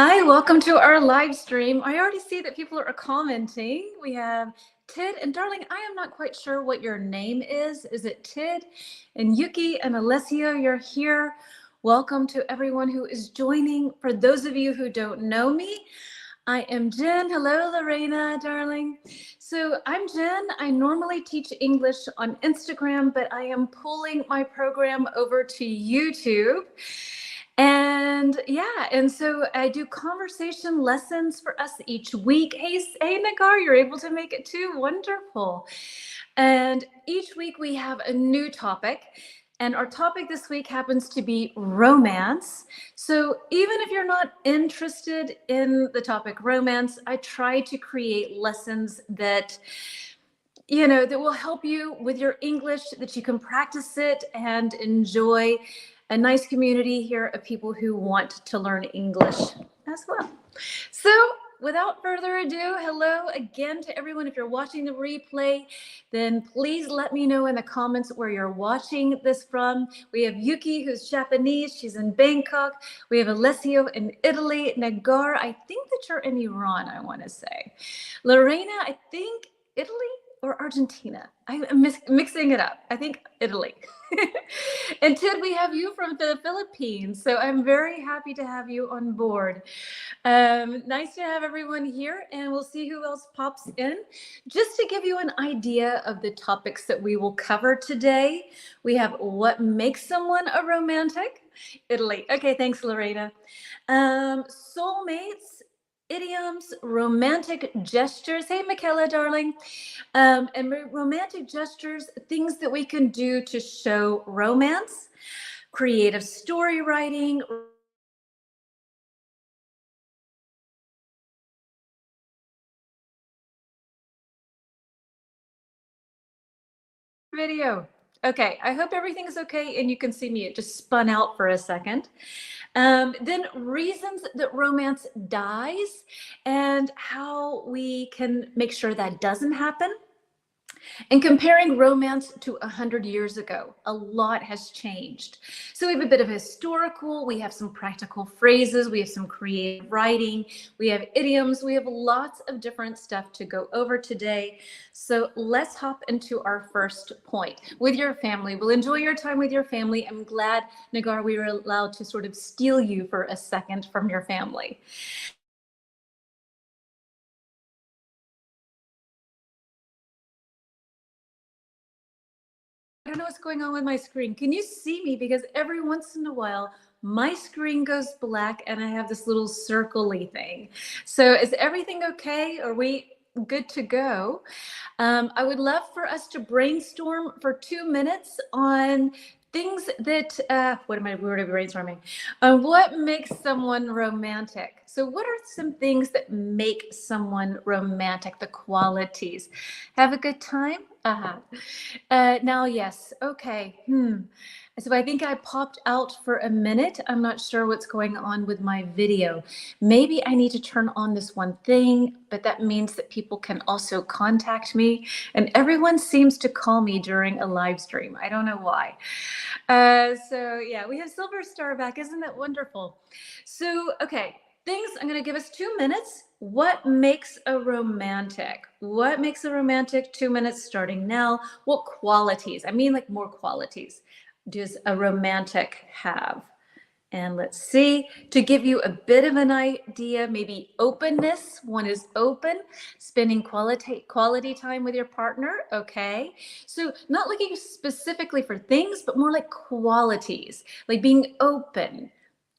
Hi, welcome to our live stream. I already see that people are commenting. We have Tid and darling, I am not quite sure what your name is. Is it Tid? And Yuki and Alessio, you're here. Welcome to everyone who is joining. For those of you who don't know me, I am Jen. Hello, Lorena, darling. So I'm Jen. I normally teach English on Instagram, but I am pulling my program over to YouTube. And yeah, and so I do conversation lessons for us each week. Hey, Nagar, you're able to make it too. Wonderful. And each week we have a new topic. And our topic this week happens to be romance. So even if you're not interested in the topic romance, I try to create lessons that that will help you with your English, that you can practice it and enjoy a nice community here of people who want to learn English as well. So without further ado, hello again to everyone. If you're watching the replay, then please let me know in the comments where you're watching this from. We have Yuki, who's Japanese. She's in Bangkok. We have Alessio in Italy. Nagar, I think that you're in Iran, I want to say. Lorena, I think Italy or Argentina. I'm mixing it up. I think Italy. And Tid, we have you from the Philippines. So I'm very happy to have you on board. Nice to have everyone here, and we'll see who else pops in. Just to give you an idea of the topics that we will cover today, we have what makes someone a romantic. Italy. Okay, thanks, Lorena. Soulmates, idioms, romantic gestures. Hey, Michaela, darling. And romantic gestures, things that we can do to show romance, creative story writing, video. Okay, I hope everything is okay and you can see me. It just spun out for a second. Then reasons that romance dies and how we can make sure that doesn't happen. And comparing romance to 100 years ago, a lot has changed. So we have a bit of historical, we have some practical phrases, we have some creative writing, we have idioms, we have lots of different stuff to go over today. So let's hop into our first point. With your family, we'll enjoy your time with your family. I'm glad, Nagar, we were allowed to sort of steal you for a second from your family. I don't know what's going on with my screen. Can you see me? Because every once in a while, my screen goes black and I have this little circle-y thing. So is everything okay? Are we good to go? I would love for us to brainstorm for 2 minutes on things that, what am I brainstorming? What makes someone romantic? So what are some things that make someone romantic, the qualities? Have a good time? Now, yes, okay. So I think I popped out for a minute. I'm not sure what's going on with my video. Maybe I need to turn on this one thing, but that means that people can also contact me. And everyone seems to call me during a live stream. I don't know why. So yeah, we have Silver Star back. Isn't that wonderful? So, okay, I'm going to give us 2 minutes. What makes a romantic? What makes a romantic? 2 minutes starting now. What qualities? I mean, like more qualities does a romantic have? And let's see, to give you a bit of an idea, maybe openness. One is open, spending quality time with your partner. Okay. So not looking specifically for things, but more like qualities, like being open,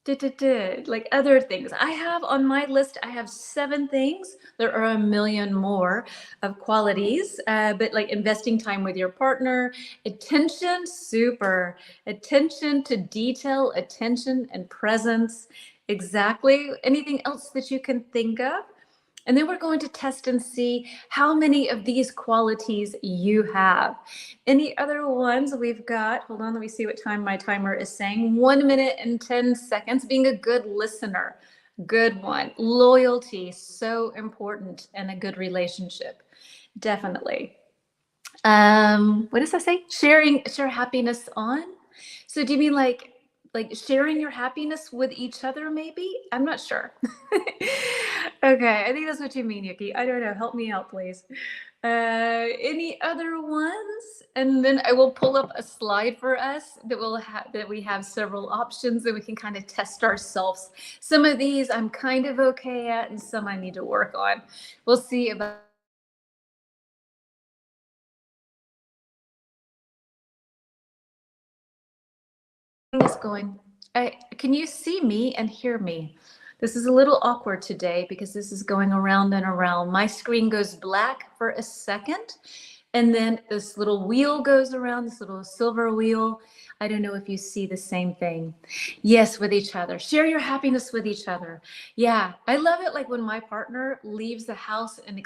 like other things. I have on my list, I have 7 things. There are a million more of qualities, but like investing time with your partner, attention, super, attention to detail, attention and presence. Exactly. Anything else that you can think of? And then we're going to test and see how many of these qualities you have. Any other ones we've got? Hold on, let me see what time my timer is saying. 1 minute and 10 seconds. Being a good listener. Good one. Loyalty, so important, and a good relationship. Definitely. What does that say? Share happiness on? So do you mean like like sharing your happiness with each other, maybe? I'm not sure. Okay, I think that's what you mean, Yuki. I don't know. Help me out, please. Any other ones? And then I will pull up a slide for us that will have that we have several options that we can kind of test ourselves. Some of these I'm kind of okay at, and some I need to work on. We'll see about is going. Can you see me and hear me? This is a little awkward today because this is going around and around. My screen goes black for a second, and then this little wheel goes around, this little silver wheel. I don't know if you see the same thing. Yes, with each other. Share your happiness with each other. Yeah, I love it like when my partner leaves the house and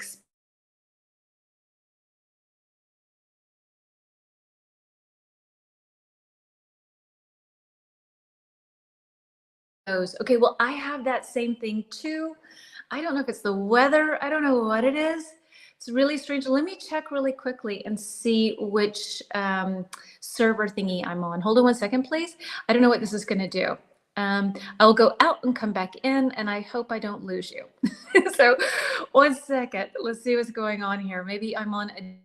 goes, okay, well, I have that same thing too. I don't know if it's the weather. I don't know what it is. It's really strange. Let me check really quickly and see which server thingy I'm on. Hold on one second, please. I don't know what this is going to do. I'll go out and come back in, and I hope I don't lose you. So 1 second. Let's see what's going on here. Maybe I'm on a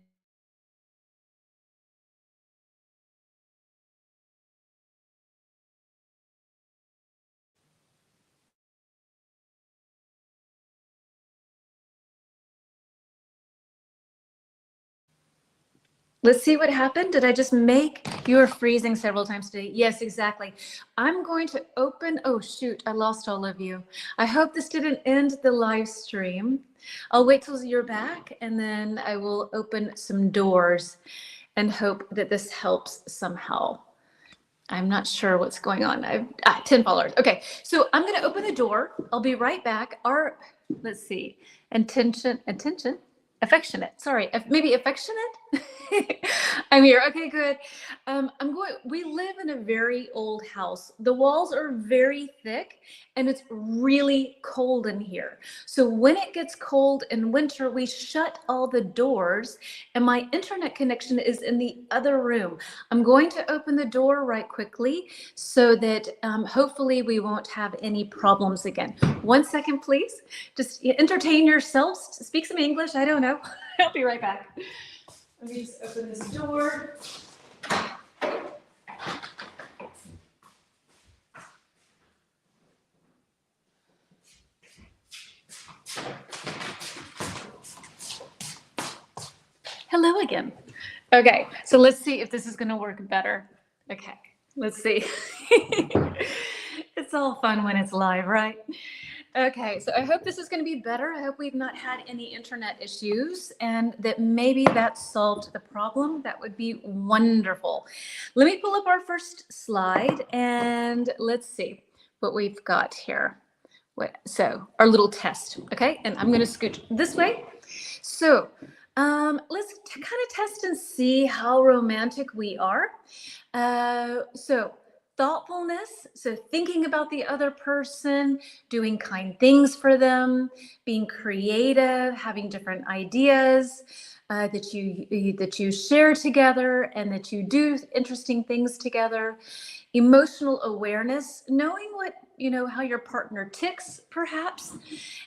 Let's see what happened. Did I just make you were freezing several times today? Yes, exactly. I'm going to open. Oh, shoot. I lost all of you. I hope this didn't end the live stream. I'll wait till you're back, and then I will open some doors and hope that this helps somehow. I'm not sure what's going on. I've 10 followers. Okay, so I'm going to open the door. I'll be right back. Let's see, attention, affectionate. Sorry, maybe affectionate. I'm here. Okay, good. We live in a very old house. The walls are very thick, and it's really cold in here. So when it gets cold in winter, we shut all the doors, and my internet connection is in the other room. I'm going to open the door right quickly so that hopefully we won't have any problems again. 1 second, please. Just entertain yourselves. Speak some English. I don't know. I'll be right back. Let me just open this door. Hello again. Okay, so let's see if this is going to work better. Okay, let's see. It's all fun when it's live, right? Okay, so I hope this is going to be better. I hope we've not had any internet issues and that maybe that solved the problem. That would be wonderful. Let me pull up our first slide and let's see what we've got here. So our little test, okay? And I'm going to scoot this way. So let's kind of test and see how romantic we are. So thoughtfulness, so thinking about the other person, doing kind things for them, being creative, having different ideas that you share together and that you do interesting things together. Emotional awareness, knowing how your partner ticks, perhaps,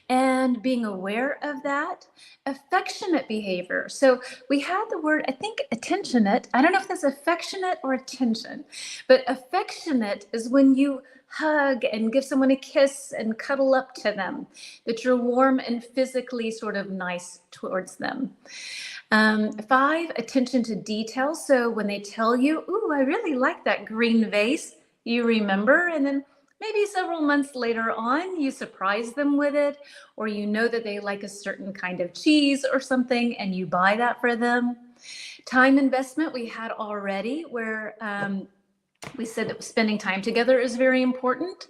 and being aware of that. Affectionate behavior. So we had the word, I think, attentionate. I don't know if that's affectionate or attention, but affectionate is when you hug and give someone a kiss and cuddle up to them, that you're warm and physically sort of nice towards them. 5, attention to detail. So when they tell you, ooh, I really like that green vase, you remember, and then maybe several months later on, you surprise them with it, or you know that they like a certain kind of cheese or something, and you buy that for them. Time investment we had already, where we said that spending time together is very important.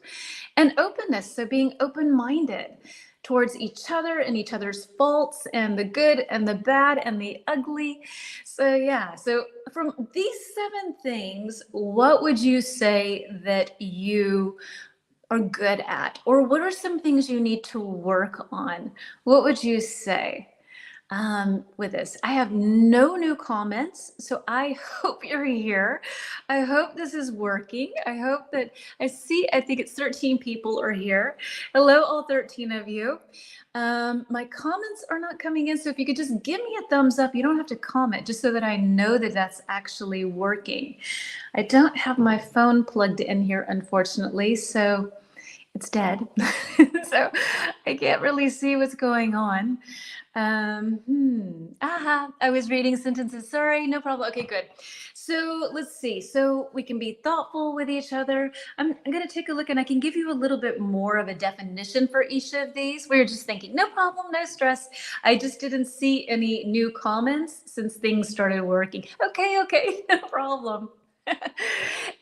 And openness, so being open-minded towards each other and each other's faults and the good and the bad and the ugly. So yeah, so from these 7 things, what would you say that you are good at? Or what are some things you need to work on? What would you say? with this. I have no new comments, so I hope you're here. I hope this is working. I hope that I think it's 13 people are here. Hello, all 13 of you. My comments are not coming in, so if you could just give me a thumbs up, you don't have to comment, just so that I know that that's actually working. I don't have my phone plugged in here, unfortunately, so it's dead. So I can't really see what's going on. I was reading sentences. Sorry, no problem. Okay, good. So let's see. So we can be thoughtful with each other. I'm going to take a look and I can give you a little bit more of a definition for each of these. We're just thinking, no problem, no stress. I just didn't see any new comments since things started working. Okay, no problem.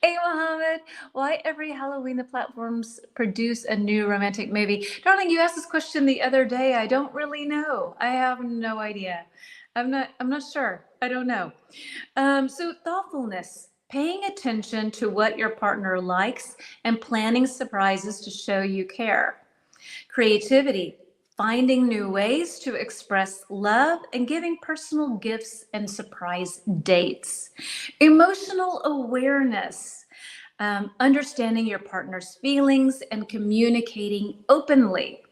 Hey, Mohammed, why every Halloween the platforms produce a new romantic movie? Darling, you asked this question the other day. I don't really know. I have no idea. I'm not sure. I don't know. So thoughtfulness, paying attention to what your partner likes and planning surprises to show you care. Creativity, finding new ways to express love and giving personal gifts and surprise dates. Emotional awareness, understanding your partner's feelings and communicating openly.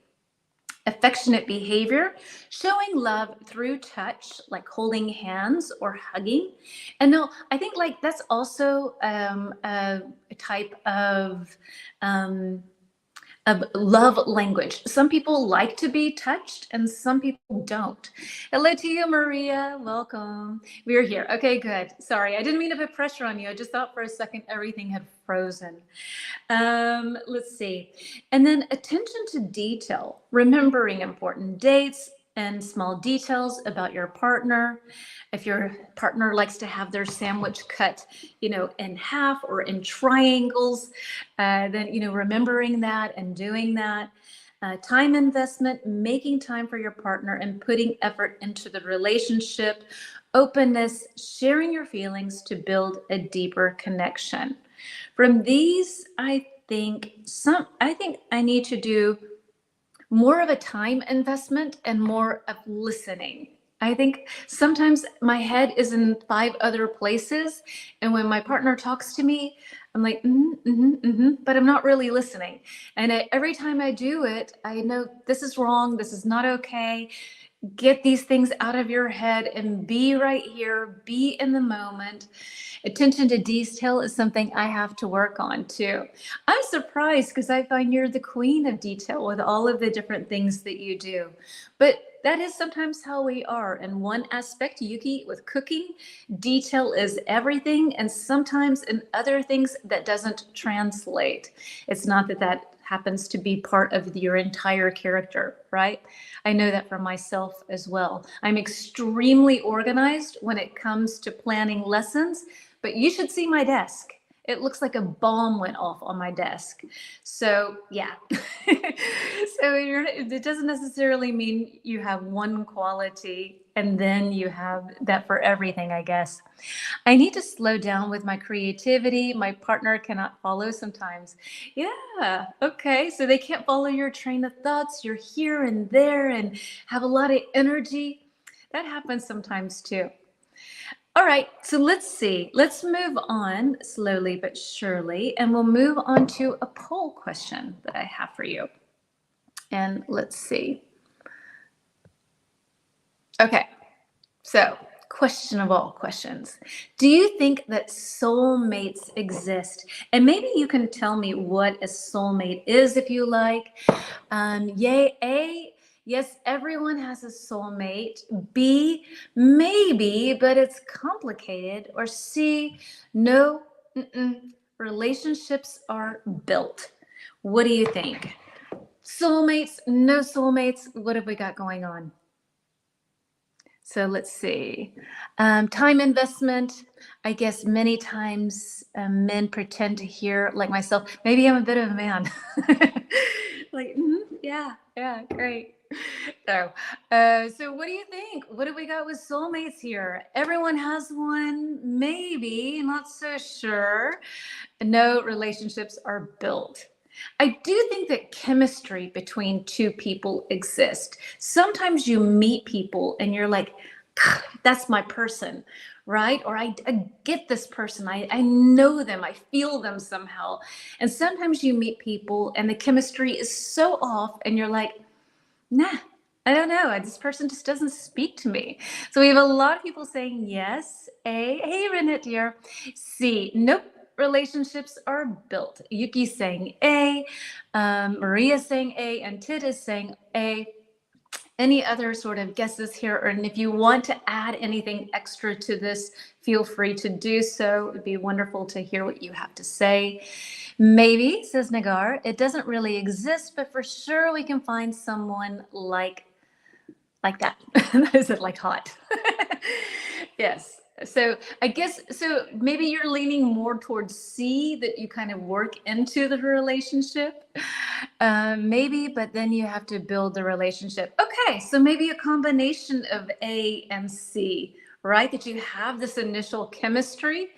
Affectionate behavior, showing love through touch, like holding hands or hugging. And no, I think like that's also a type of love language. Some people like to be touched and some people don't. Hello to you, Maria. Welcome. We're here. Okay, good. Sorry, I didn't mean to put pressure on you. I just thought for a second everything had frozen. Let's see. And then attention to detail, remembering important dates and small details about your partner. If your partner likes to have their sandwich cut, in half or in triangles, then, remembering that and doing that. Time investment, making time for your partner and putting effort into the relationship. Openness, sharing your feelings to build a deeper connection. From these, I think I need to do more of a time investment and more of listening. I think sometimes my head is in 5 other places, and when my partner talks to me, I'm like, but I'm not really listening. And every time I do it, I know this is wrong, this is not okay. Get these things out of your head and be right here, be in the moment. Attention to detail is something I have to work on too. I'm surprised because I find you're the queen of detail with all of the different things that you do. But that is sometimes how we are. In one aspect, Yuki, with cooking, detail is everything. And sometimes in other things that doesn't translate. It's not that happens to be part of your entire character, right? I know that for myself as well. I'm extremely organized when it comes to planning lessons, but you should see my desk. It looks like a bomb went off on my desk. So yeah. So it doesn't necessarily mean you have one quality and then you have that for everything, I guess. I need to slow down with my creativity. My partner cannot follow sometimes. Yeah, okay. So they can't follow your train of thoughts. You're here and there and have a lot of energy. That happens sometimes too. All right, so let's see. Let's move on slowly but surely, and we'll move on to a poll question that I have for you. And let's see. Okay, so question of all questions. Do you think that soulmates exist? And maybe you can tell me what a soulmate is if you like. Yay, A, yes, everyone has a soulmate. B, maybe, but it's complicated. Or C, no, relationships are built. What do you think? Soulmates, no soulmates, what have we got going on? So let's see. Time investment. I guess many times men pretend to hear, like myself, maybe I'm a bit of a man. Like, yeah, great. So what do you think? What do we got with soulmates here? Everyone has one, maybe, not so sure. No, relationships are built. I do think that chemistry between two people exists. Sometimes you meet people and you're like, that's my person, right? Or I get this person. I know them. I feel them somehow. And sometimes you meet people and the chemistry is so off and you're like, nah, I don't know. This person just doesn't speak to me. So we have a lot of people saying yes. A. Hey, Renette dear. C. Nope. Relationships are built. Yuki's saying A. Maria's saying A. And Tid is saying A. Any other sort of guesses here? And if you want to add anything extra to this, feel free to do so. It would be wonderful to hear what you have to say. Maybe, says Nagar, it doesn't really exist, but for sure we can find someone like that. Is it like hot? Yes. So I guess, so maybe you're leaning more towards C, that you kind of work into the relationship. Maybe, but then you have to build the relationship. Okay, so maybe a combination of A and C, right? That you have this initial chemistry,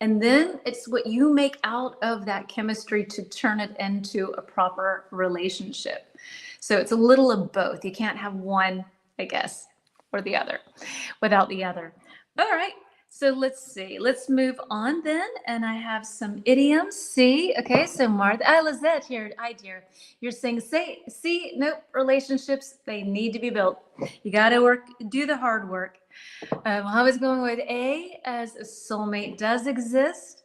and then it's what you make out of that chemistry to turn it into a proper relationship. So it's a little of both. You can't have one, I guess, or the other without the other. All right. So let's see. Let's move on then. And I have some idioms. See, okay. So Martha, Lizette here. Hi, dear. You're saying, see, nope. Relationships, they need to be built. You got to work, do the hard work. I was going with A, as a soulmate does exist.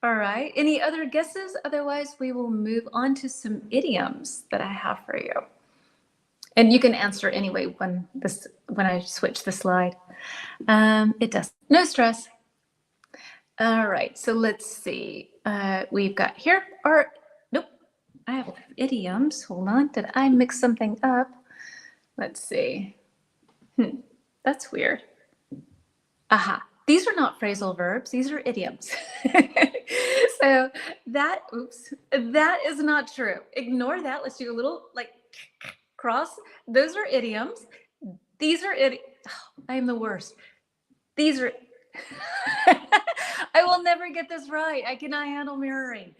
All right. Any other guesses? Otherwise, we will move on to some idioms that I have for you. And you can answer anyway when I switch the slide. It does. No stress. All right. So let's see. We've got here nope. I have idioms. Hold on. Did I mix something up? Let's see. That's weird. Aha. These are not phrasal verbs. These are idioms. So that is not true. Ignore that. Let's do a little like cross. Those are idioms. These are I am the worst. These are I will never get this right. I cannot handle mirroring.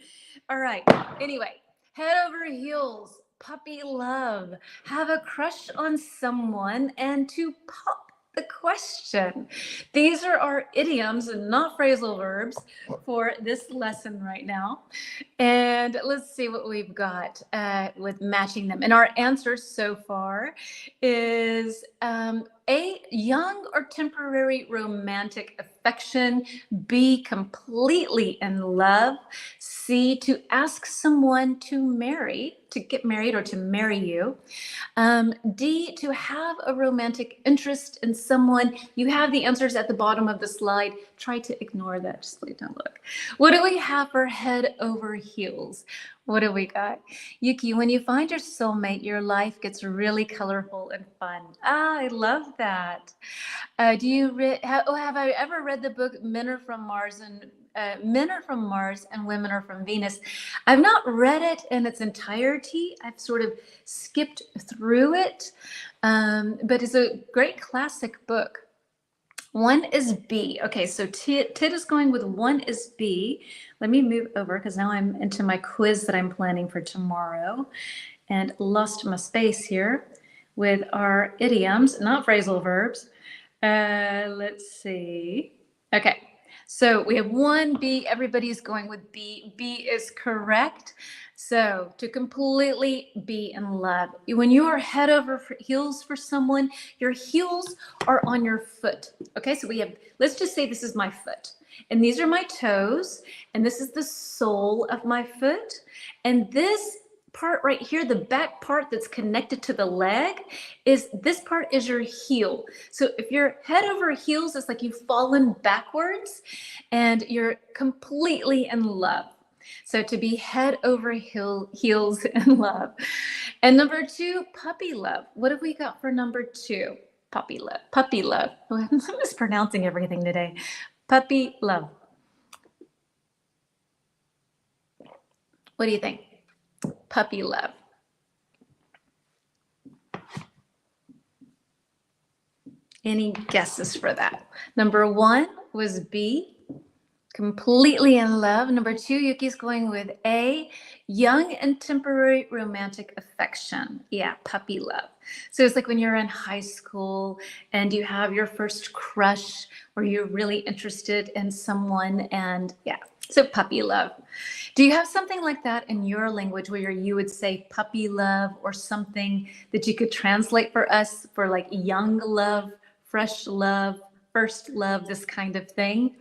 All right. Anyway, head over heels, puppy love, have a crush on someone, and to pop the question. These are our idioms and not phrasal verbs for this lesson right now. And let's see what we've got with matching them. And our answer so far is A, young or temporary romantic affection. B, completely in love. C, to ask someone to get married or to marry you. D, to have a romantic interest in someone. You have the answers at the bottom of the slide. Try to ignore that. Just please don't look. What do we have for head over heels? What do we got? Yuki, when you find your soulmate, your life gets really colorful and fun. I love that. Have I ever read the book Men Are From Mars and Women Are From Venus? I've not read it in its entirety. I've sort of skipped through it, but it's a great classic book. One is B. Okay, so Tid is going with one is B. Let me move over because now I'm into my quiz that I'm planning for tomorrow and lost my space here with our idioms, not phrasal verbs. Let's see. Okay, so we have one B. Everybody's going with B. B is correct. So to completely be in love, when you are head over heels for someone, your heels are on your foot. Okay, so let's just say this is my foot, and these are my toes, and this is the sole of my foot, and this part right here, the back part that's connected to the leg, this part is your heel. So if you're head over heels, it's like you've fallen backwards and you're completely in love. So to be head over heels in love. And number 2, puppy love. What have we got for number 2? Puppy love. Puppy love. I'm mispronouncing everything today. Puppy love. What do you think? Puppy love. Any guesses for that? Number 1 was B. Completely in love. Number 2, Yuki's going with A, young and temporary romantic affection. Yeah, puppy love. So it's like when you're in high school and you have your first crush or you're really interested in someone, and yeah, so puppy love. Do you have something like that in your language where you would say puppy love, or something that you could translate for us for like young love, fresh love, first love, this kind of thing?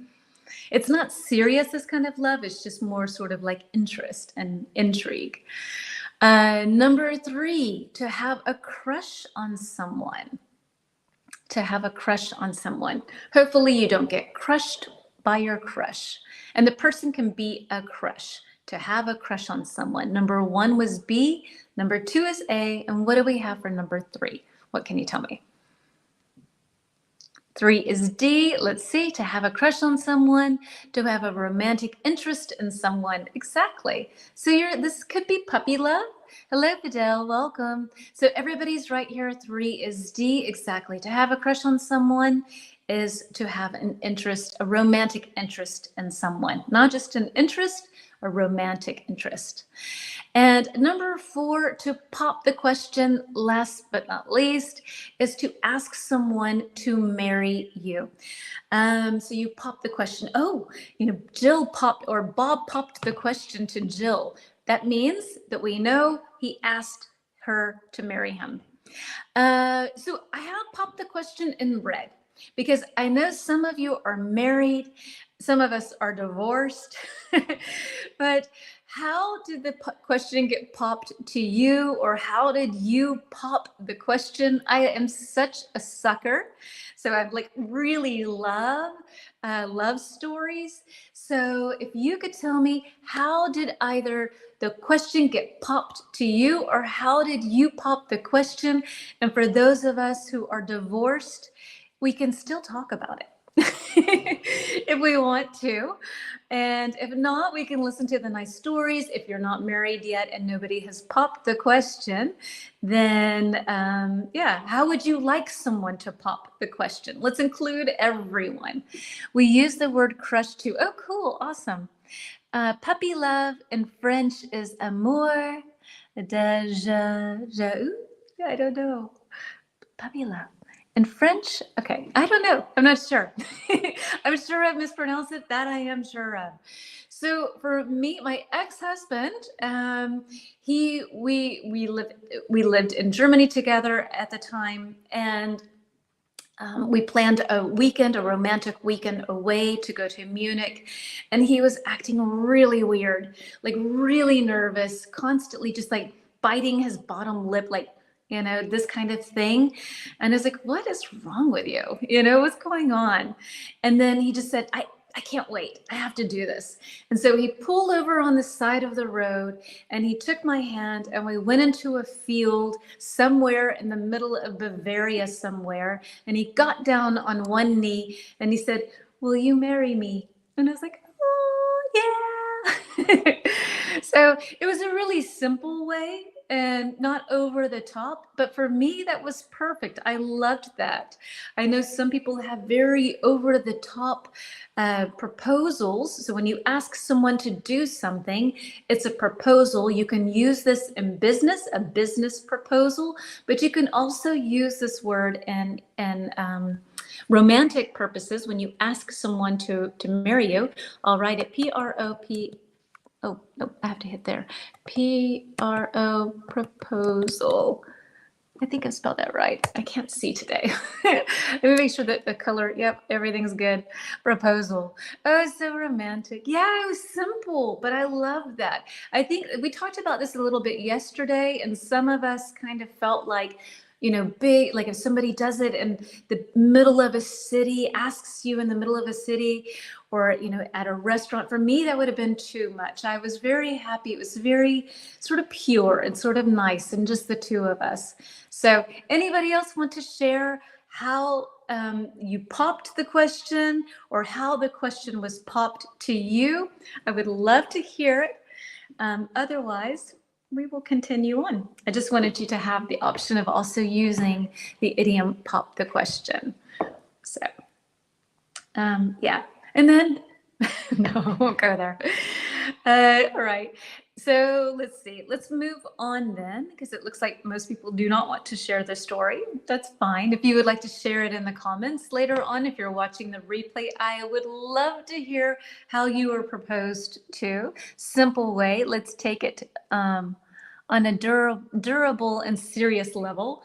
It's not serious, this kind of love. It's just more sort of like interest and intrigue. Number 3, to have a crush on someone. To have a crush on someone. Hopefully you don't get crushed by your crush. And the person can be a crush. To have a crush on someone. Number 1 was B. Number 2 is A. And what do we have for number 3? What can you tell me? 3 is D. Let's see. To have a crush on someone, to have a romantic interest in someone. Exactly. So this could be puppy love. Hello, Fidel. Welcome. So everybody's right here. 3 is D. Exactly. To have a crush on someone is to have an interest, a romantic interest in someone. Not just an interest, a romantic interest. And number 4, to pop the question, last but not least, is to ask someone to marry you. So you pop the question. Oh, Jill popped, or Bob popped the question to Jill. That means that we know he asked her to marry him. So I have popped the question in red because I know some of you are married, some of us are divorced, but how did the question get popped to you, or how did you pop the question? I am such a sucker. So I like really love love stories. So if you could tell me, how did either the question get popped to you, or how did you pop the question? And for those of us who are divorced, we can still talk about it if we want to. And if not, we can listen to the nice stories. If you're not married yet and nobody has popped the question, then yeah, how would you like someone to pop the question? Let's include everyone. We use the word crush too. Oh, cool. Awesome. Puppy love in French is amour de I don't know. Puppy love. In French, okay, I don't know. I'm not sure. I'm sure I've mispronounced it. That I am sure of. So for me, my ex-husband, we lived in Germany together at the time, and we planned a romantic weekend away to go to Munich, and he was acting really weird, like really nervous, constantly just like biting his bottom lip, like, this kind of thing. And I was like, what is wrong with you? What's going on? And then he just said, I can't wait. I have to do this. And so he pulled over on the side of the road, and he took my hand, and we went into a field somewhere in the middle of Bavaria somewhere. And he got down on one knee and he said, will you marry me? And I was like, oh, yeah. So it was a really simple way and not over the top, but for me, that was perfect. I loved that. I know some people have very over the top proposals. So when you ask someone to do something, it's a proposal. You can use this in business, a business proposal, but you can also use this word in romantic purposes. When you ask someone to marry you, I'll write it P-R-O-P. Oh, no, I have to hit there. P-R-O, proposal. I think I spelled that right. I can't see today. Let me make sure that the color, yep, everything's good. Proposal. Oh, so romantic. Yeah, it was simple, but I love that. I think we talked about this a little bit yesterday, and some of us kind of felt like, big, like if somebody does it in the middle of a city, asks you in the middle of a city, or, at a restaurant, for me, that would have been too much. I was very happy. It was very sort of pure and sort of nice, and just the two of us. So anybody else want to share how you popped the question, or how the question was popped to you? I would love to hear it. Otherwise, we will continue on. I just wanted you to have the option of also using the idiom pop the question. So, yeah. And then No, I won't go there. All right. So let's see. Let's move on then, because it looks like most people do not want to share the story. That's fine. If you would like to share it in the comments later on, if you're watching the replay, I would love to hear how you were proposed to. Simple way. Let's take it on a durable and serious level.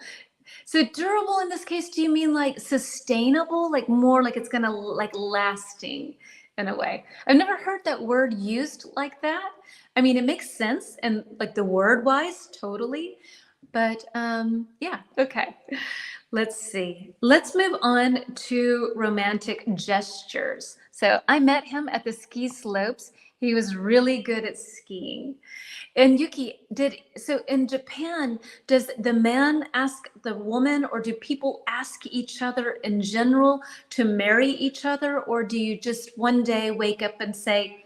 So durable in this case, do you mean like sustainable, like more like it's gonna like lasting in a way? I've never heard that word used like that. I mean, it makes sense and like the word wise, totally. But yeah, okay. Let's see. Let's move on to romantic gestures. So I met him at the ski slopes. He was really good at skiing. And Yuki, so in Japan, does the man ask the woman, or do people ask each other in general to marry each other? Or do you just one day wake up and say,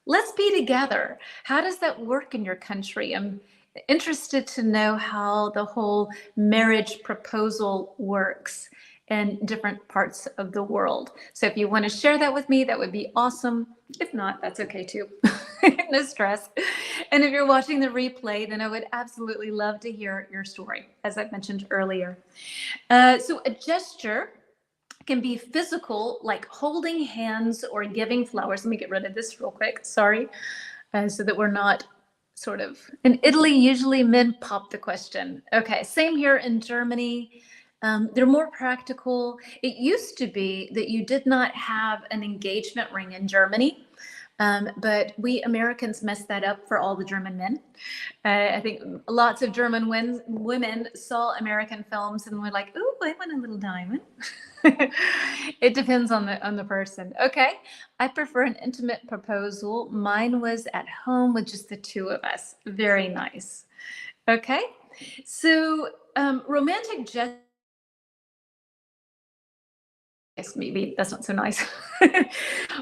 let's be together? How does that work in your country? I'm interested to know how the whole marriage proposal works in different parts of the world. So if you want to share that with me, that would be awesome. If not, that's okay too. No stress. And if you're watching the replay, then I would absolutely love to hear your story, as I mentioned earlier. So a gesture can be physical, like holding hands or giving flowers. Let me get rid of this real quick. Sorry. So that we're not sort of in Italy, usually men pop the question. Okay, same here in Germany. They're more practical. It used to be that you did not have an engagement ring in Germany. But we Americans messed that up for all the German men. I think lots of German women saw American films and were like, "Ooh, I want a little diamond." It depends on the person. Okay, I prefer an intimate proposal. Mine was at home with just the two of us. Very nice. Okay, so romantic gestures. Maybe that's not so nice.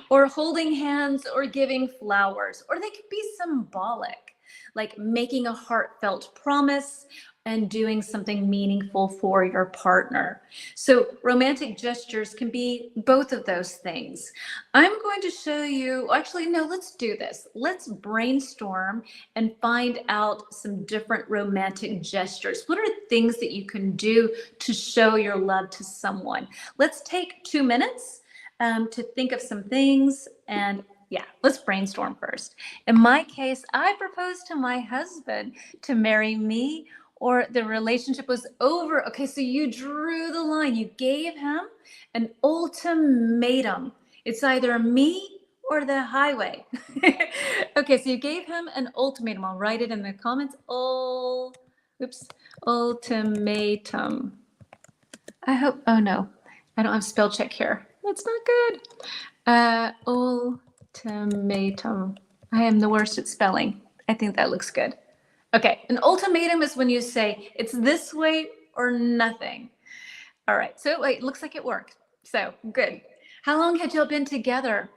Or holding hands or giving flowers, or they could be symbolic, like making a heartfelt promise and doing something meaningful for your partner. So romantic gestures can be both of those things. I'm going to show you, actually, no, let's do this. Let's brainstorm and find out some different romantic gestures. What are things that you can do to show your love to someone? Let's take 2 minutes to think of some things, and yeah, let's brainstorm first. In my case, I proposed to my husband to marry me, or the relationship was over. Okay, so you drew the line. You gave him an ultimatum. It's either me or the highway. Okay, so you gave him an ultimatum. I'll write it in the comments. Ultimatum. I hope, oh no, I don't have spell check here. That's not good. Ultimatum. I am the worst at spelling. I think that looks good. Okay, an ultimatum is when you say it's this way or nothing. All right, so wait, looks like it worked. So good. How long had y'all been together,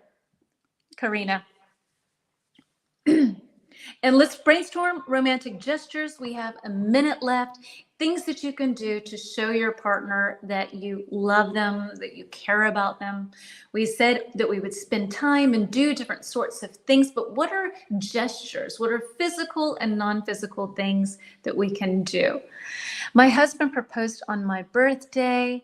Karina? And let's brainstorm romantic gestures. We have a minute left. Things that you can do to show your partner that you love them, that you care about them. We said that we would spend time and do different sorts of things, but what are gestures? What are physical and non-physical things that we can do? My husband proposed on my birthday.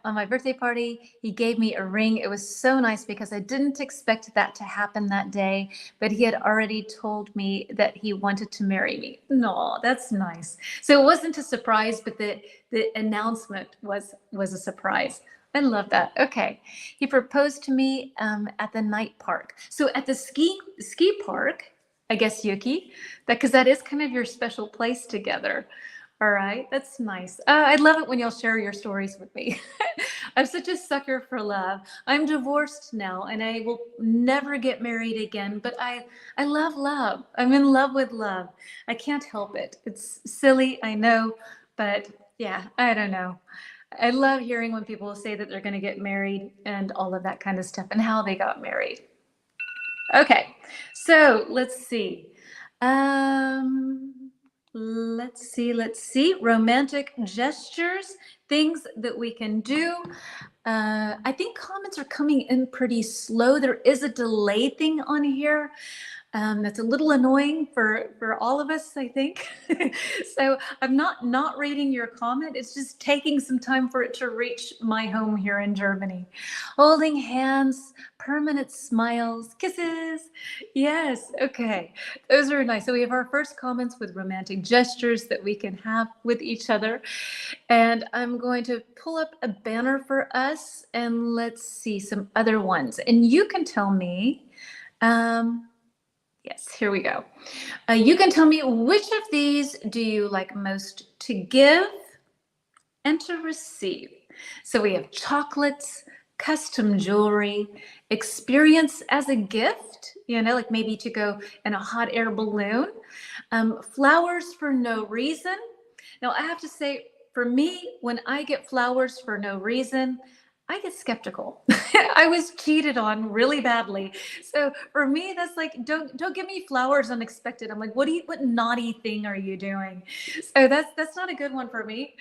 On my birthday party, he gave me a ring. It was so nice because I didn't expect that to happen that day, but he had already told me that he wanted to marry me. No, that's nice. So it wasn't a surprise, but the announcement was a surprise. I love that. Okay. He proposed to me at the night park. So at the ski park, I guess, Yuki, because that is kind of your special place together. All right, that's nice. I love it when you'll share your stories with me. I'm such a sucker for love. I'm divorced now and I will never get married again, but I love love. I'm in love with love. I can't help it. It's silly, I know, but yeah, I don't know. I love hearing when people say that they're going to get married and all of that kind of stuff and how they got married. Okay, so let's see. Let's see. Romantic gestures, things that we can do. I think comments are coming in pretty slow. There is a delay thing on here. That's a little annoying for all of us, I think. So I'm not reading your comment. It's just taking some time for it to reach my home here in Germany. Holding hands, permanent smiles, kisses. Yes, okay. Those are nice. So we have our first comments with romantic gestures that we can have with each other. And I'm going to pull up a banner for us and let's see some other ones. And you can tell me, yes, here we go. You can tell me which of these do you like most to give and to receive. So we have chocolates, custom jewelry, experience as a gift, like maybe to go in a hot air balloon, flowers for no reason. Now I have to say, for me, when I get flowers for no reason, I get skeptical. I was cheated on really badly. So for me, that's like, don't give me flowers unexpected. I'm like, what naughty thing are you doing? So that's not a good one for me.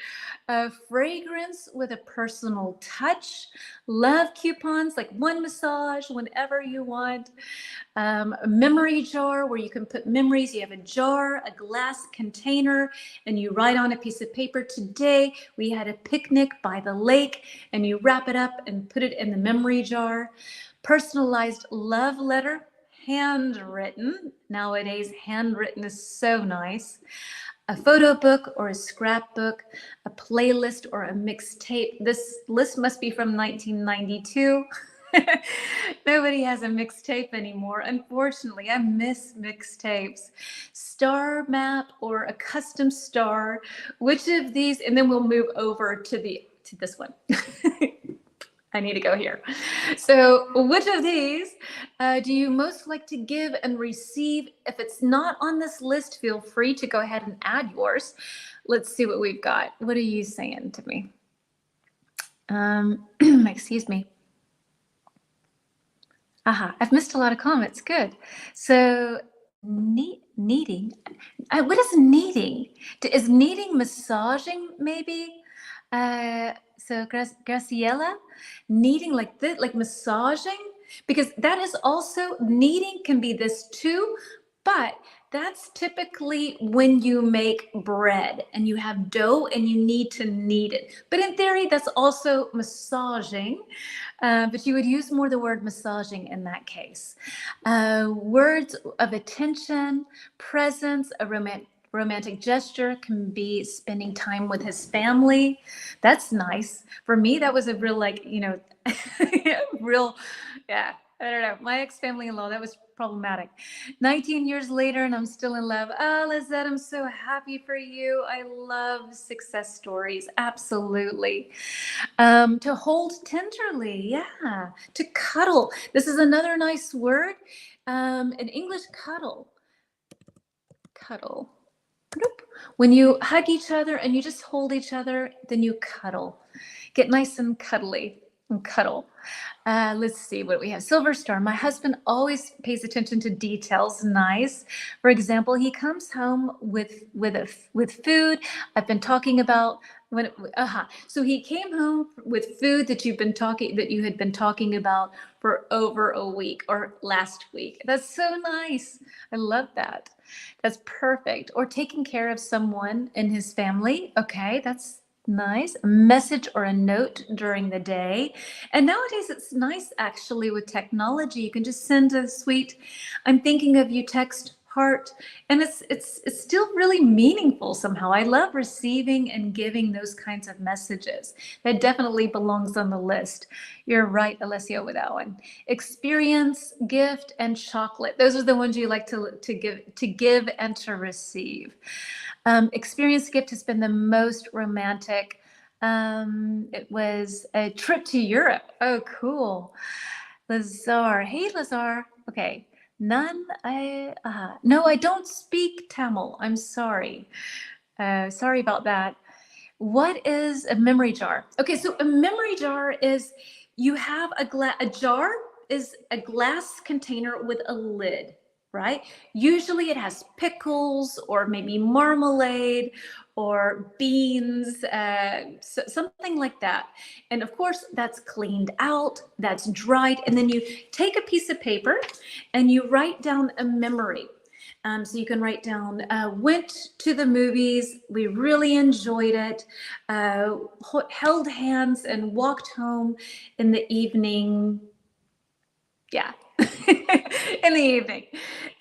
Fragrance with a personal touch, love coupons, like one massage whenever you want. A memory jar where you can put memories. You have a jar, a glass container, and you write on a piece of paper, today we had a picnic by the lake, and you wrap it up and put it in the memory jar. Personalized love letter, handwritten. Nowadays, handwritten is so nice. A photo book or a scrapbook, a playlist or a mixtape. This list must be from 1992. Nobody has a mixtape anymore. Unfortunately, I miss mixtapes. Star map or a custom star. Which of these, and then we'll move over to this one. I need to go here. So which of these do you most like to give and receive? If it's not on this list, feel free to go ahead and add yours. Let's see what we've got. What are you saying to me? Excuse me. I've missed a lot of comments. Good. So kneading. What is kneading? Is kneading massaging maybe? So Graciela, kneading like this, like massaging, because that is also, kneading can be this too, but that's typically when you make bread and you have dough and you need to knead it. But in theory, that's also massaging, but you would use more the word massaging in that case. Words of attention, presence, a romantic gesture can be spending time with his family. That's nice. For me, that was a real, yeah, I don't know. My ex-family-in-law, that was problematic. 19 years later, and I'm still in love. Oh, Lizette, I'm so happy for you. I love success stories. Absolutely. To hold tenderly. Yeah. To cuddle. This is another nice word. In English, cuddle. Cuddle. When you hug each other and you just hold each other, then you cuddle. Get nice and cuddly and cuddle. Let's see what we have. Silver star. My husband always pays attention to details. Nice. For example, he comes home with food. I've been talking about So he came home with food that you had been talking about for over a week or last week. That's so nice. I love that. That's perfect. Or taking care of someone in his family. Okay, that's nice. A message or a note during the day. And nowadays it's nice actually with technology. You can just send a sweet, I'm thinking of you text, heart, and it's still really meaningful somehow. I love receiving and giving those kinds of messages. That definitely belongs on the list. You're right, Alessio, with that one. Experience, gift, and chocolate. Those are the ones you like to give and to receive. Experience gift has been the most romantic. It was a trip to Europe. Oh, cool. Lazar. Hey, Lazar. Okay. No, I don't speak Tamil. I'm sorry. Sorry about that. What is a memory jar? Okay, so a memory jar is, you have a jar is a glass container with a lid. right? Usually it has pickles or maybe marmalade or beans, something like that. And of course, that's cleaned out, that's dried, and then you take a piece of paper and you write down a memory. So you can write down, went to the movies, we really enjoyed it, held hands and walked home in the evening. Yeah. In the evening.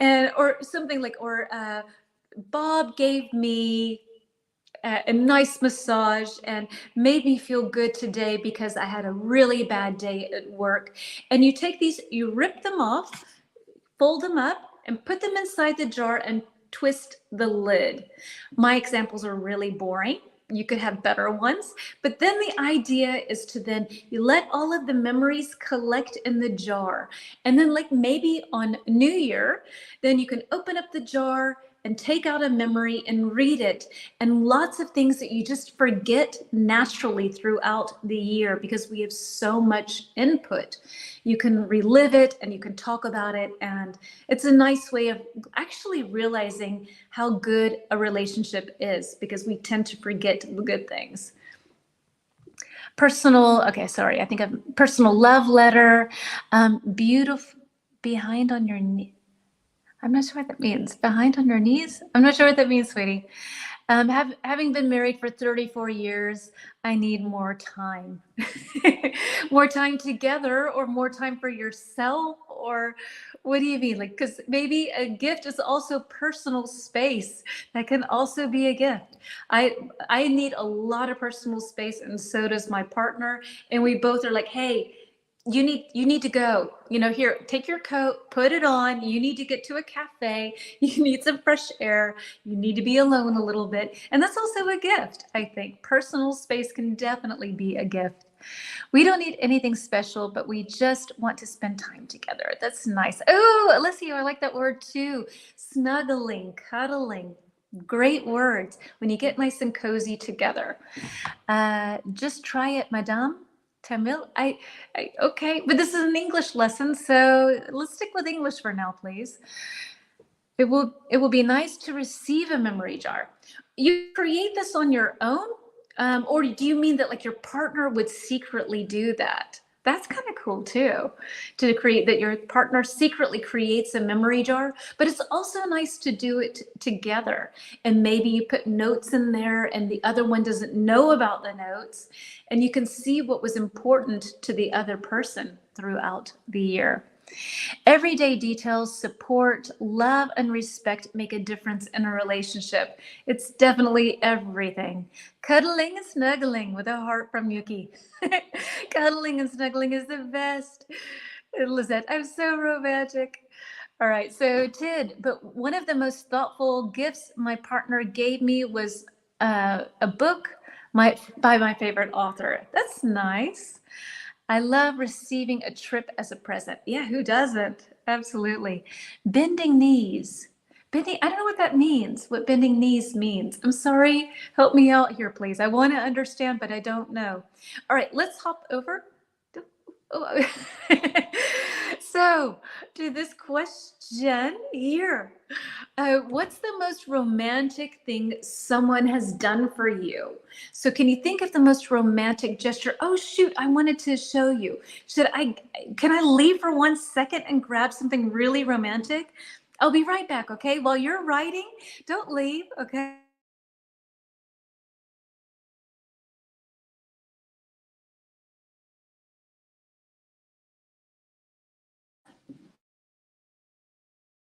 And or something like, or Bob gave me a nice massage and made me feel good today because I had a really bad day at work. And you take these, you rip them off, fold them up, and put them inside the jar and twist the lid. My examples are really boring. You could have better ones. But then the idea is to then you let all of the memories collect in the jar. And then like maybe on New Year, then you can open up the jar and take out a memory and read it. And lots of things that you just forget naturally throughout the year because we have so much input. You can relive it and you can talk about it. And it's a nice way of actually realizing how good a relationship is because we tend to forget the good things. Personal, okay, sorry, I think of personal love letter, beautiful, behind on your knee. I'm not sure what that means. Behind on your knees? I'm not sure what that means, sweetie. Having been married for 34 years, I need more time. More time together or more time for yourself? Or what do you mean? Like, because maybe a gift is also personal space. That can also be a gift. I need a lot of personal space and so does my partner. And we both are like, hey, you need to go, here, take your coat, put it on. You need to get to a cafe. You need some fresh air. You need to be alone a little bit. And that's also a gift, I think. Personal space can definitely be a gift. We don't need anything special, but we just want to spend time together. That's nice. Oh, Alessio, I like that word too. Snuggling, cuddling. Great words when you get nice and cozy together. Just try it, madame. Tamil, okay, but this is an English lesson, so let's stick with English for now, please. It will be nice to receive a memory jar. You create this on your own, or do you mean that like your partner would secretly do that? That's kind of cool too, to create that your partner secretly creates a memory jar, but it's also nice to do it together. And maybe you put notes in there and the other one doesn't know about the notes and you can see what was important to the other person throughout the year. Everyday details, support, love, and respect make a difference in a relationship. It's definitely everything. Cuddling and snuggling with a heart from Yuki. Cuddling and snuggling is the best. Lizette, I'm so romantic. All right, so Tid, but one of the most thoughtful gifts my partner gave me was a book by my favorite author. That's nice. I love receiving a trip as a present. Yeah, who doesn't? Absolutely. Bending knees. I don't know what that means, what bending knees means. I'm sorry. Help me out here, please. I want to understand, but I don't know. All right, let's hop over. Oh. So, to this question here. What's the most romantic thing someone has done for you? So can you think of the most romantic gesture? Oh, shoot, I wanted to show you. Can I leave for 1 second and grab something really romantic? I'll be right back, okay? While you're writing, don't leave, okay?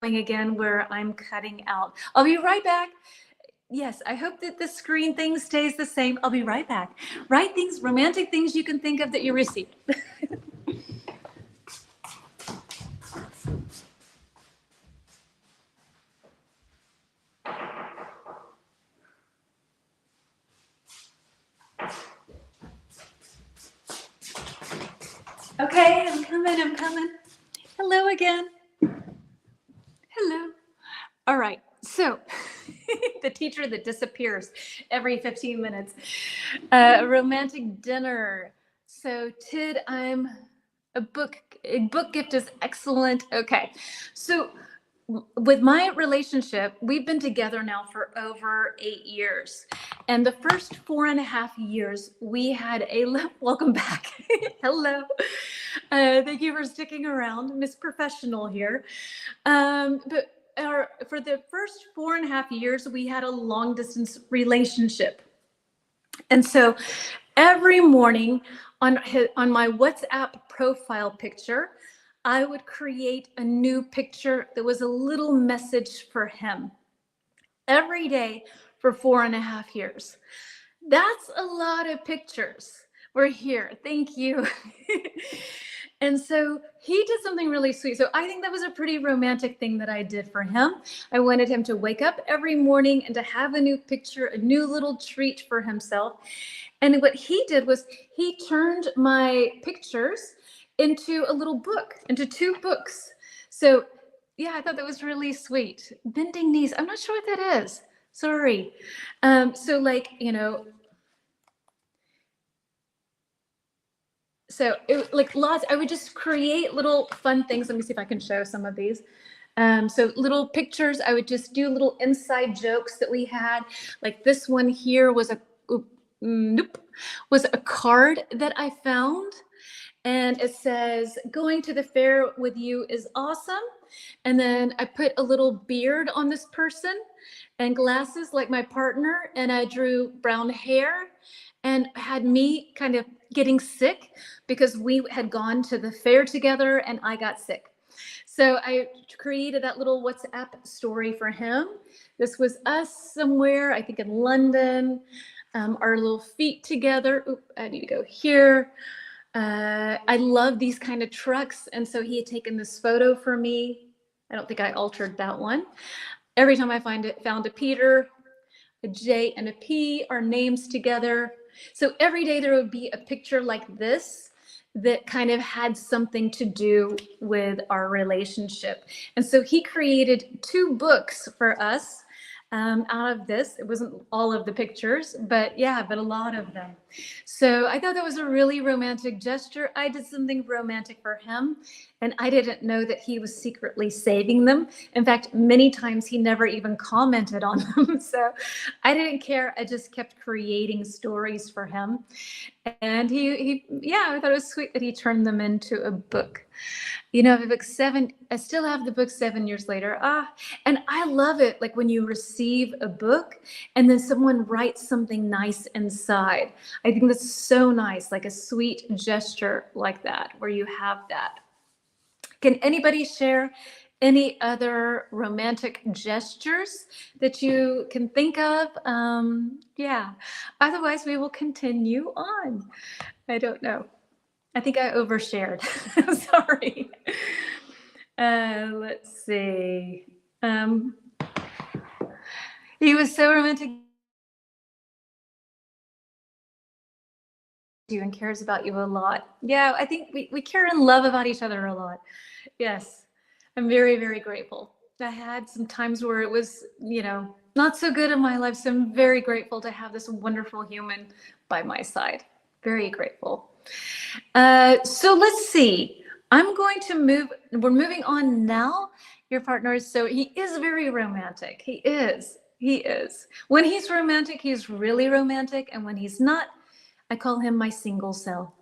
Again, where I'm cutting out. I'll be right back. Yes, I hope that the screen thing stays the same. I'll be right back. Write things, romantic things you can think of that you received. Okay, I'm coming. Hello again. Hello. All right, so the teacher that disappears every 15 minutes. Romantic dinner. So Tid, a book gift is excellent. Okay, so with my relationship, we've been together now for over 8 years. And the first 4.5 years, we had a, welcome back. Hello. Thank you for sticking around, Miss Professional here. But for the first 4.5 years, we had a long distance relationship. And so every morning on my WhatsApp profile picture, I would create a new picture that was a little message for him every day for 4.5 years. That's a lot of pictures. We're here. Thank you. And so he did something really sweet. So I think that was a pretty romantic thing that I did for him. I wanted him to wake up every morning and to have a new picture, a new little treat for himself. And what he did was he turned my pictures into a little book, into 2 books. So yeah, I thought that was really sweet. Bending knees. I'm not sure what that is. Sorry. So like, you know, so it, like lots, I would just create little fun things. Let me see if I can show some of these. So little pictures, I would just do little inside jokes that we had. Like this one here was was a card that I found. And it says, going to the fair with you is awesome. And then I put a little beard on this person and glasses like my partner. And I drew brown hair and had me kind of getting sick because we had gone to the fair together and I got sick. So I created that little WhatsApp story for him. This was us somewhere, I think in London, our little feet together. Oop, I need to go here. I love these kind of trucks. And so he had taken this photo for me. I don't think I altered that one. Every time I found a Peter, a J and a P, our names together. So every day there would be a picture like this that kind of had something to do with our relationship. And so he created 2 books for us out of this. It wasn't all of the pictures, but yeah, but a lot of them. So I thought that was a really romantic gesture. I did something romantic for him, and I didn't know that he was secretly saving them. In fact, many times he never even commented on them. So I didn't care. I just kept creating stories for him. And yeah, I thought it was sweet that he turned them into a book. You know, the book 7, I still have the book 7 years later. And I love it, like when you receive a book and then someone writes something nice inside. I think that's so nice, like a sweet gesture like that, where you have that. Can anybody share any other romantic gestures that you can think of? Yeah, otherwise we will continue on. I don't know. I think I overshared. Sorry. Let's see. He was so romantic and cares about you a lot. Yeah, I think we care and love about each other a lot. Yes, I'm very, very grateful. I had some times where it was, you know, not so good in my life. So I'm very grateful to have this wonderful human by my side. Very grateful. So let's see. I'm going to move. We're moving on now. Your partner is, so he is very romantic. He is. He is. When he's romantic, he's really romantic. And when he's not, I call him my single cell.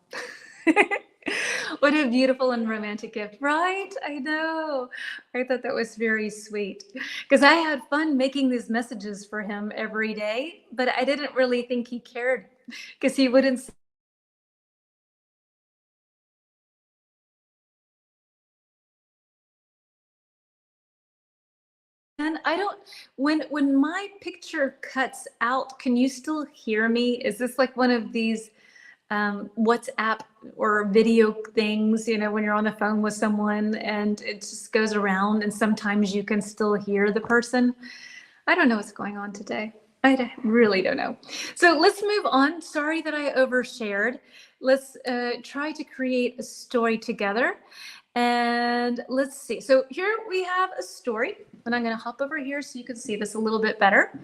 What a beautiful and romantic gift, right? I know. I thought that was very sweet because I had fun making these messages for him every day, but I didn't really think he cared because he wouldn't. And I don't, when my picture cuts out, can you still hear me? Is this like one of these WhatsApp or video things, you know, when you're on the phone with someone and it just goes around and sometimes you can still hear the person? I don't know what's going on today. I really don't know. So let's move on. Sorry that I overshared. Let's try to create a story together. And let's see. So here we have a story, and I'm going to hop over here so you can see this a little bit better.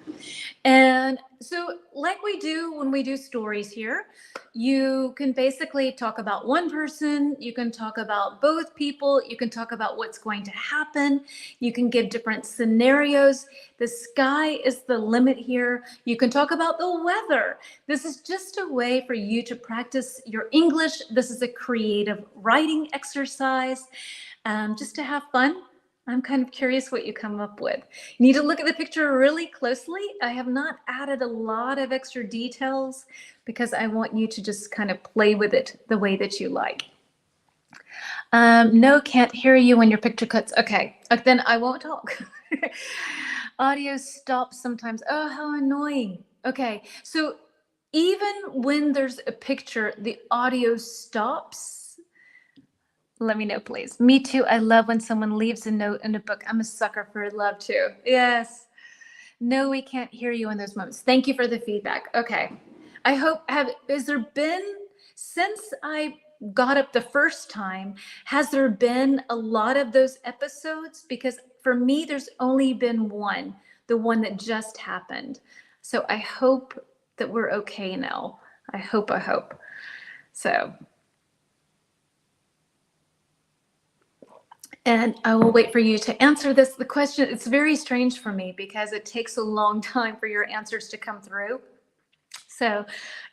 And so, like we do when we do stories here, you can basically talk about one person, you can talk about both people, you can talk about what's going to happen, you can give different scenarios. The sky is the limit here. You can talk about the weather. This is just a way for you to practice your English. This is a creative writing exercise, just to have fun. I'm kind of curious what you come up with. You need to look at the picture really closely. I have not added a lot of extra details because I want you to just kind of play with it the way that you like. No, can't hear you when your picture cuts. Okay, then I won't talk. Audio stops sometimes. Oh, how annoying. Okay, so even when there's a picture, the audio stops. Let me know, please. Me too. I love when someone leaves a note in a book. I'm a sucker for love too. Yes. No, we can't hear you in those moments. Thank you for the feedback. Okay. I hope, has there been, since I got up the first time, has there been a lot of those episodes? Because for me, there's only been one, the one that just happened. So I hope that we're okay now. I hope. So. And I will wait for you to answer this. The question, it's very strange for me because it takes a long time for your answers to come through. So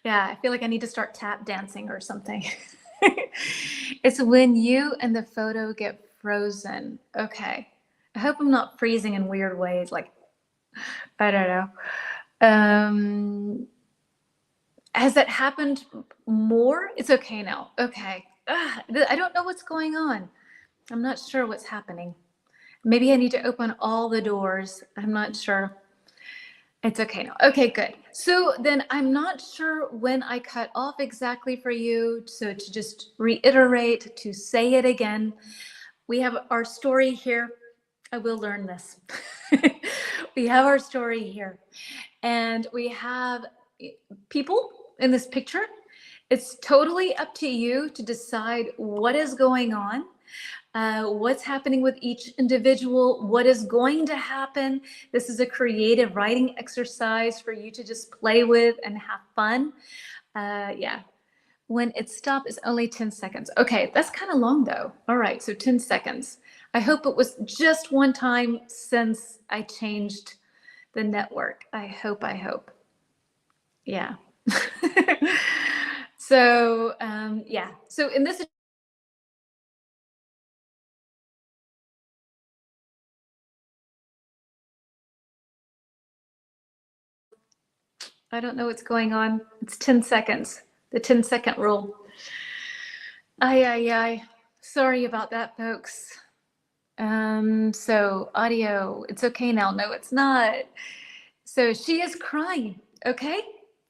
yeah, I feel like I need to start tap dancing or something. It's when you and the photo get frozen. Okay. I hope I'm not freezing in weird ways. Like, I don't know. Has that happened more? It's okay now. Okay. I don't know what's going on. I'm not sure what's happening. Maybe I need to open all the doors. I'm not sure. It's okay now. Okay, good. So then I'm not sure when I cut off exactly for you. So to just reiterate, to say it again, we have our story here. I will learn this. We have our story here. And we have people in this picture. It's totally up to you to decide what is going on. What's happening with each individual, what is going to happen. This is a creative writing exercise for you to just play with and have fun. Yeah, when it stopped is only 10 seconds. Okay, that's kind of long though. All right, so 10 seconds. I hope it was just one time since I changed the network. I hope. Yeah. So, yeah, so in this I don't know what's going on. It's 10 seconds, the 10-second rule. Aye. Sorry about that, folks. So audio, it's okay now. No, it's not. So she is crying, okay?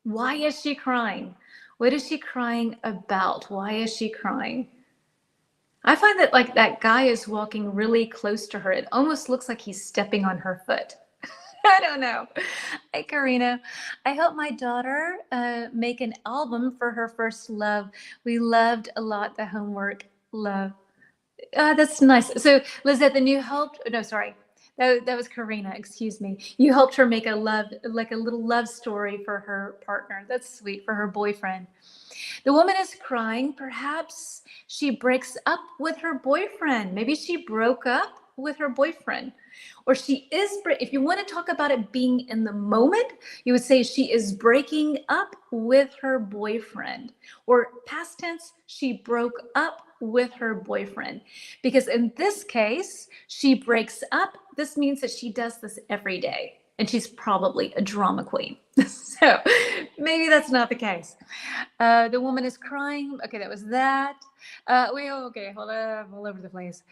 Why is she crying? What is she crying about? Why is she crying? I find that like that guy is walking really close to her. It almost looks like he's stepping on her foot. I don't know. Hi, Karina. I helped my daughter make an album for her first love. We loved a lot the homework. Love. That's nice. So, Lizette, then you helped. No, sorry. That was Karina. Excuse me. You helped her make a little love story for her partner. That's sweet, for her boyfriend. The woman is crying. Perhaps she breaks up with her boyfriend. Maybe she broke up with her boyfriend. Or she is, if you want to talk about it being in the moment, you would say she is breaking up with her boyfriend. Or past tense, she broke up with her boyfriend. Because in this case, she breaks up. This means that she does this every day. And she's probably a drama queen. So maybe that's not the case. The woman is crying. Okay, that was that. Okay, hold up, all over the place.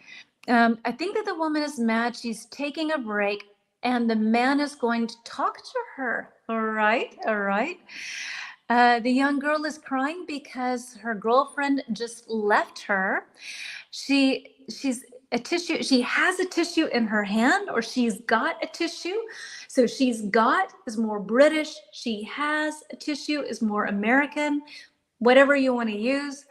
I think that the woman is mad. She's taking a break and the man is going to talk to her. All right. The young girl is crying because her girlfriend just left her. She's a tissue. She has a tissue in her hand, or she's got a tissue. So she's got is more British. She has a tissue is more American, whatever you want to use.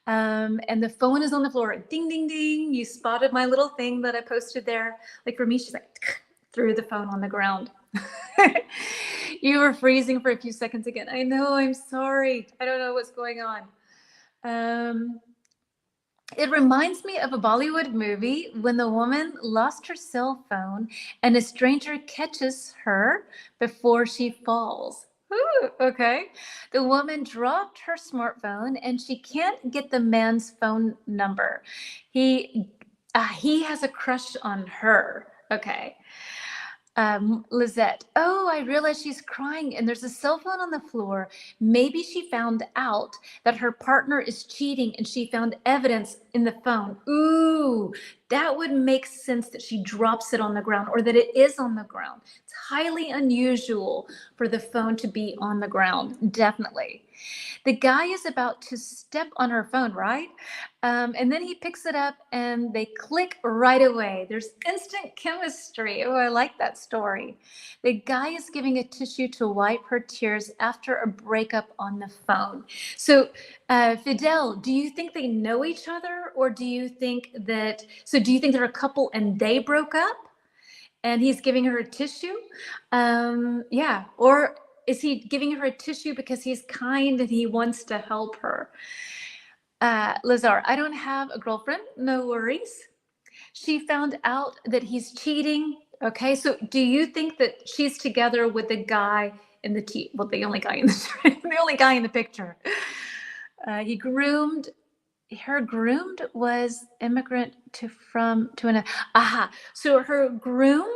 And the phone is on the floor. Ding, ding, ding. You spotted my little thing that I posted there. Like for me, she's like, threw the phone on the ground. You were freezing for a few seconds again. I know, I'm sorry. I don't know what's going on. It reminds me of a Bollywood movie when the woman lost her cell phone and a stranger catches her before she falls. Ooh, okay. The woman dropped her smartphone and she can't get the man's phone number. He has a crush on her. Okay. Lizette, oh, I realize she's crying and there's a cell phone on the floor. Maybe she found out that her partner is cheating and she found evidence in the phone. Ooh, that would make sense that she drops it on the ground or that it is on the ground. It's highly unusual for the phone to be on the ground, definitely. The guy is about to step on her phone, right? And then he picks it up and they click right away. There's instant chemistry. Oh, I like that story. The guy is giving a tissue to wipe her tears after a breakup on the phone. So, Fidel, do you think they know each other, or do you think that, do you think they're a couple and they broke up and he's giving her a tissue? Yeah. Or is he giving her a tissue because he's kind and he wants to help her? Lazar, I don't have a girlfriend. No worries. She found out that he's cheating. Okay, so do you think that she's together with the guy in the the only guy in the only guy in the picture? He groomed her. Groomed was immigrant to an. Aha. So her groom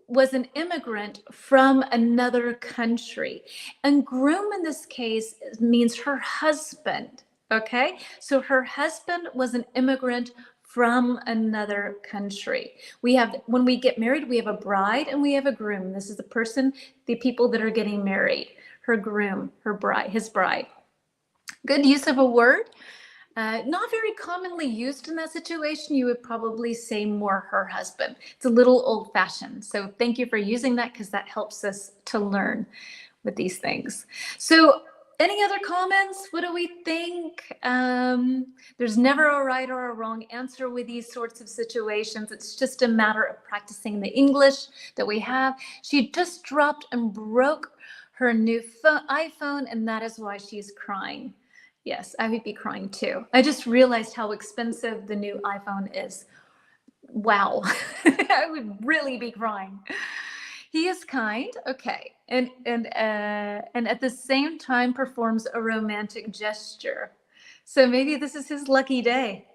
was an immigrant from another country, and groom in this case means her husband. Okay, so her husband was an immigrant from another country. When we get married, we have a bride and we have a groom. This is the people that are getting married. Her groom, her bride, his bride. Good use of a word. Not very commonly used in that situation. You would probably say more her husband. It's a little old-fashioned. So thank you for using that, because that helps us to learn with these things. So any other comments? What do we think? There's never a right or a wrong answer with these sorts of situations. It's just a matter of practicing the English that we have. She just dropped and broke her new iPhone, and that is why she's crying. Yes, I would be crying too. I just realized how expensive the new iPhone is. Wow, I would really be crying. He is kind, okay, and at the same time performs a romantic gesture. So maybe this is his lucky day.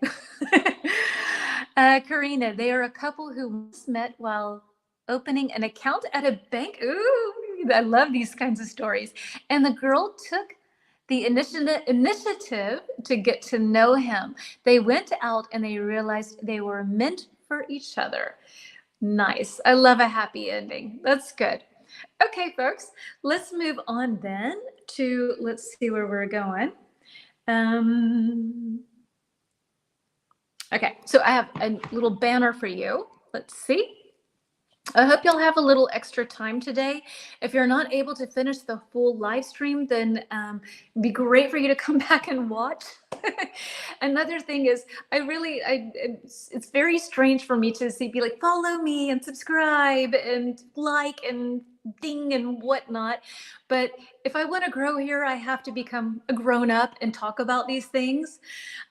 Karina, they are a couple who once met while opening an account at a bank. Ooh, I love these kinds of stories. And the girl took the initiative to get to know him. They went out and they realized they were meant for each other. Nice. I love a happy ending. That's good. Okay, folks, let's move on then to, let's see where we're going. Okay, so I have a little banner for you. Let's see. I hope you'll have a little extra time today. If you're not able to finish the full live stream, then it'd be great for you to come back and watch. Another thing is, it's very strange for me to be like, follow me and subscribe and like and ding and whatnot. But if I want to grow here, I have to become a grown up and talk about these things.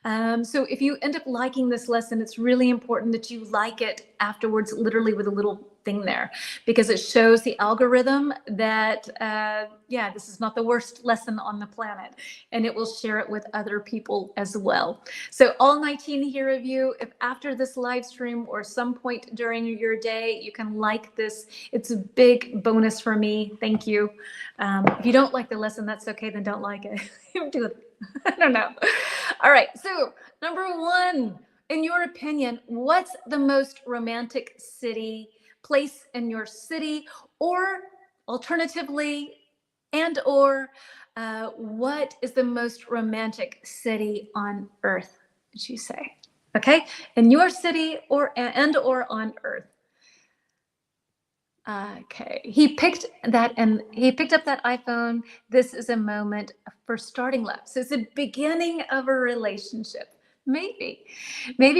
So if you end up liking this lesson, it's really important that you like it afterwards, literally with a little thing there, because it shows the algorithm that, yeah, this is not the worst lesson on the planet, and it will share it with other people as well. So all 19 here of you, if after this live stream or some point during your day, you can like this, it's a big bonus for me. Thank you. If you don't like the lesson, that's okay, then don't like it. Do it. I don't know. All right, so number one, in your opinion, what's the most romantic place in your city, or alternatively, what is the most romantic city on earth, would you say? Okay, in your city or on earth. Okay, he picked up that iPhone. This is a moment for starting love. So it's the beginning of a relationship. Maybe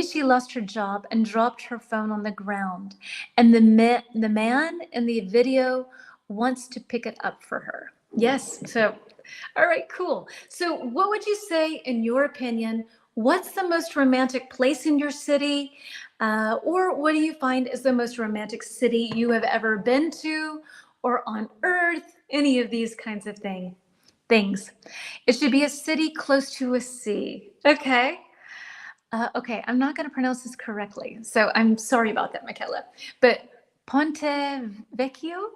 she lost her job and dropped her phone on the ground, and the man in the video wants to pick it up for her. Yes. So, all right, cool. So, what would you say, in your opinion? What's the most romantic place in your city? Or what do you find is the most romantic city you have ever been to or on earth? Any of these kinds of things. It should be a city close to a sea. Okay. Okay, I'm not going to pronounce this correctly, so I'm sorry about that, Michaela. But Ponte Vecchio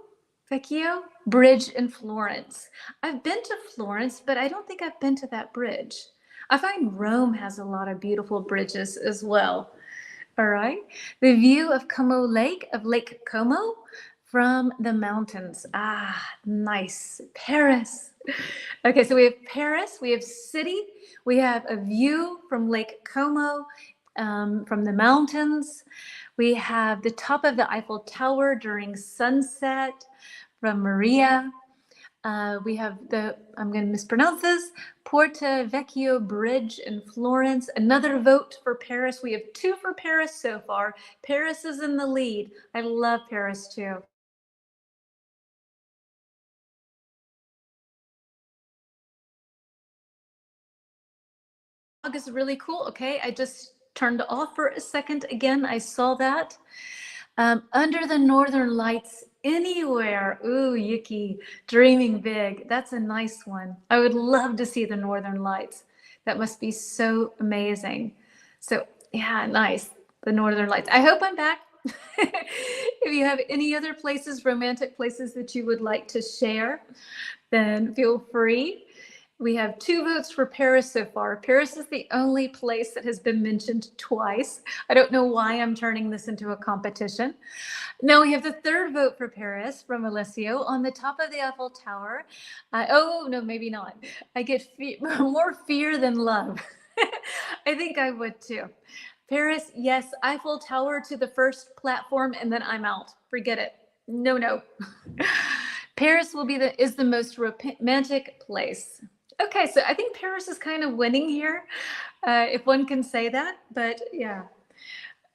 Bridge in Florence. I've been to Florence, but I don't think I've been to that bridge. I find Rome has a lot of beautiful bridges as well. All right. The view of Lake Como from the mountains. Ah, nice. Paris. Okay, so we have Paris, we have city, we have a view from Lake Como, from the mountains. We have the top of the Eiffel Tower during sunset from Maria. We have I'm going to mispronounce this, Porta Vecchio Bridge in Florence. Another vote for Paris. We have 2 for Paris so far. Paris is in the lead. I love Paris too. Is really cool. Okay, I just turned off for a second again. I saw that. Under the Northern Lights anywhere. Ooh, Yuki, dreaming big. That's a nice one. I would love to see the Northern Lights. That must be so amazing. So yeah, nice. The Northern Lights. I hope I'm back. If you have any other places, romantic places that you would like to share, then feel free. We have 2 votes for Paris so far. Paris is the only place that has been mentioned twice. I don't know why I'm turning this into a competition. Now we have the 3rd vote for Paris from Alessio on the top of the Eiffel Tower. Oh, no, maybe not. I get more fear than love. I think I would too. Paris, yes, Eiffel Tower to the first platform, and then I'm out. Forget it. No. Paris is the most romantic place. Okay, so I think Paris is kind of winning here, if one can say that, but yeah.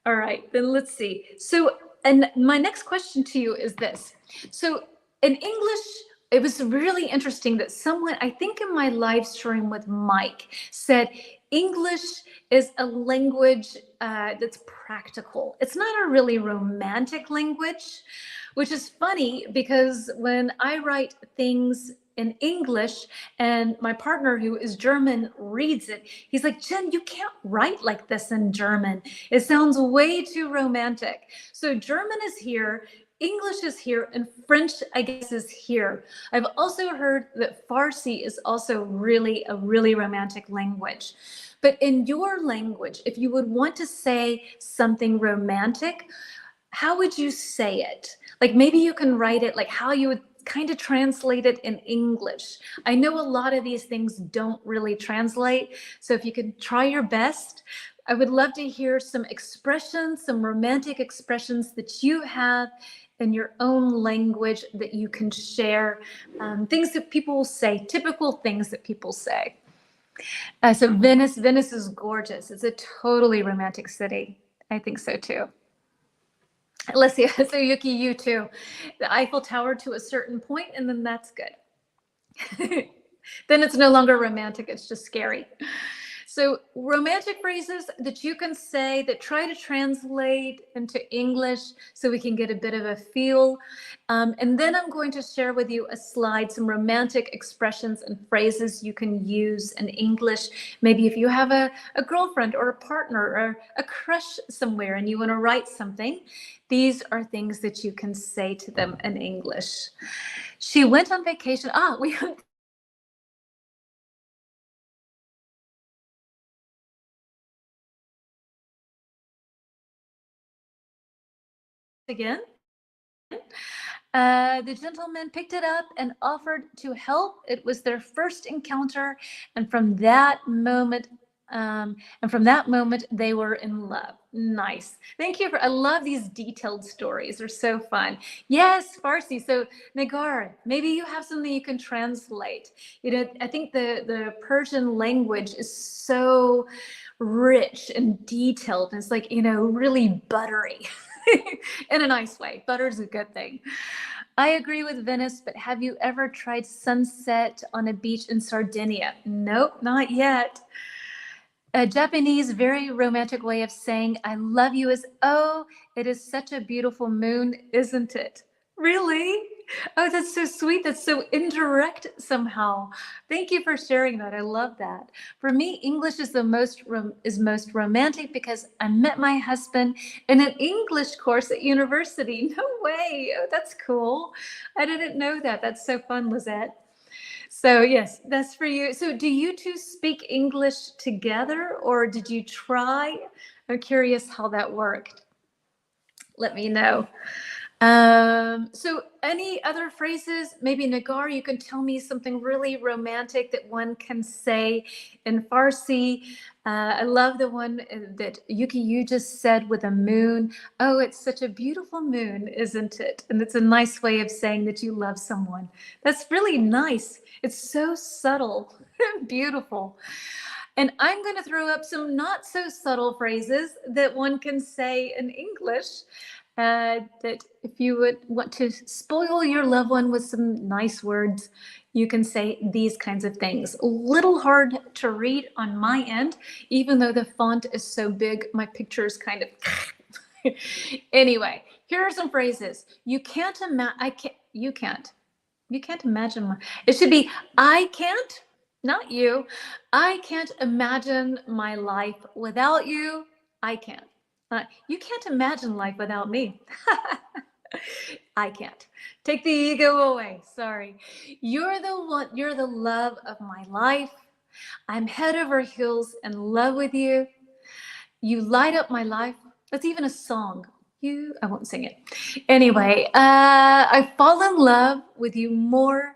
All right, then let's see. So, and my next question to you is this. So in English, it was really interesting that someone, I think in my live stream with Mike, said English is a language that's practical. It's not a really romantic language, which is funny because when I write things in English and my partner who is German reads it, he's like, Jen, you can't write like this in German. It sounds way too romantic. So German is here, English is here, and French, I guess, is here. I've also heard that Farsi is also a really romantic language. But in your language, if you would want to say something romantic, how would you say it? Like maybe you can write it like how you would kind of translate it in English. I know a lot of these things don't really translate. So if you could try your best, I would love to hear some expressions, some romantic expressions that you have in your own language that you can share, things that people say, typical things that people say. So Venice is gorgeous. It's a totally romantic city. I think so too. Let's see. So Yuki, you too. The Eiffel Tower to a certain point, and then that's good. Then it's no longer romantic. It's just scary. So romantic phrases that you can say that try to translate into English so we can get a bit of a feel. And then I'm going to share with you a slide, some romantic expressions and phrases you can use in English. Maybe if you have a girlfriend or a partner or a crush somewhere and you want to write something, these are things that you can say to them in English. She went on vacation. We have again. The gentleman picked it up and offered to help. It was their first encounter. And from that moment, And from that moment, they were in love. Nice. Thank you I love these detailed stories. They're so fun. Yes, Farsi. So Nagar, maybe you have something you can translate. I think the Persian language is so rich and detailed. And it's like, really buttery in a nice way. Butter's a good thing. I agree with Venice, but have you ever tried sunset on a beach in Sardinia? Nope, not yet. A Japanese very romantic way of saying I love you is, oh, it is such a beautiful moon, isn't it? Really? Oh, that's so sweet. That's so indirect somehow. Thank you for sharing that. I love that. For me, English is most romantic because I met my husband in an English course at university. No way. Oh, that's cool. I didn't know that. That's so fun, Lizette. So yes, that's for you. So do you two speak English together or did you try? I'm curious how that worked. Let me know. So any other phrases? Maybe Nagar, you can tell me something really romantic that one can say in Farsi. I love the one that Yuki, you just said with a moon. Oh, it's such a beautiful moon, isn't it? And it's a nice way of saying that you love someone. That's really nice. It's so subtle, beautiful. And I'm going to throw up some not so subtle phrases that one can say in English. That if you would want to spoil your loved one with some nice words, you can say these kinds of things. A little hard to read on my end, even though the font is so big, my picture is kind of. Anyway, here are some phrases. You can't imagine. You can't. You can't imagine. It should be I can't, not you. I can't imagine my life without you. I can't. You can't imagine life without me. I can't. Take the ego away. Sorry. You're the one, you're the love of my life. I'm head over heels in love with you. You light up my life. That's even a song. I won't sing it. Anyway, I fall in love with you more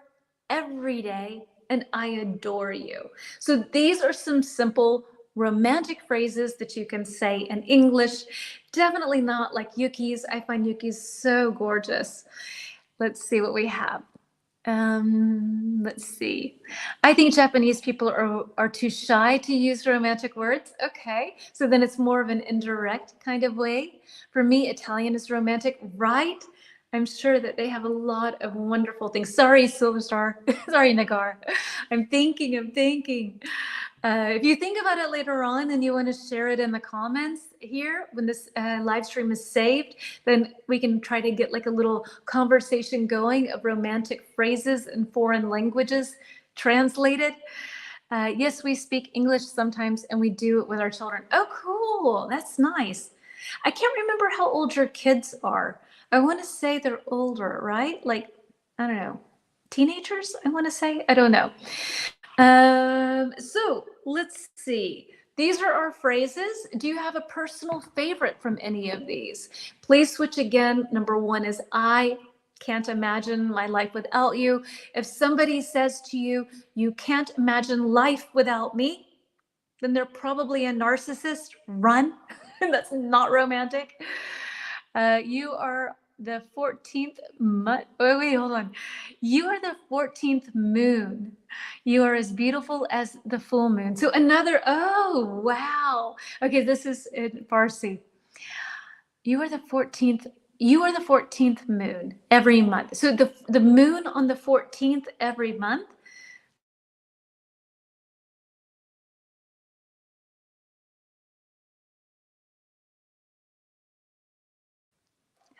every day and I adore you. So these are some simple romantic phrases that you can say in English. Definitely not like Yuki's. I find Yuki's so gorgeous. Let's see what we have. Let's see. I think Japanese people are too shy to use romantic words. Okay, so then it's more of an indirect kind of way. For me, Italian is romantic, right? I'm sure that they have a lot of wonderful things. Sorry, Silverstar. Sorry, Nagar. I'm thinking. If you think about it later on and you want to share it in the comments here when this live stream is saved, then we can try to get like a little conversation going of romantic phrases in foreign languages translated. Yes, we speak English sometimes and we do it with our children. Oh, cool. That's nice. I can't remember how old your kids are. I want to say they're older, right? Like, I don't know, teenagers, I want to say. I don't know. So let's see. These are our phrases. Do you have a personal favorite from any of these? Please switch again. Number one is I can't imagine my life without you. If somebody says to you, you can't imagine life without me, then they're probably a narcissist. Run. That's not romantic. You are the 14th month. Wait, hold on. You are the 14th moon. You are as beautiful as the full moon. So oh, wow. Okay, this is in Farsi. You are the 14th moon every month. So the moon on the 14th every month.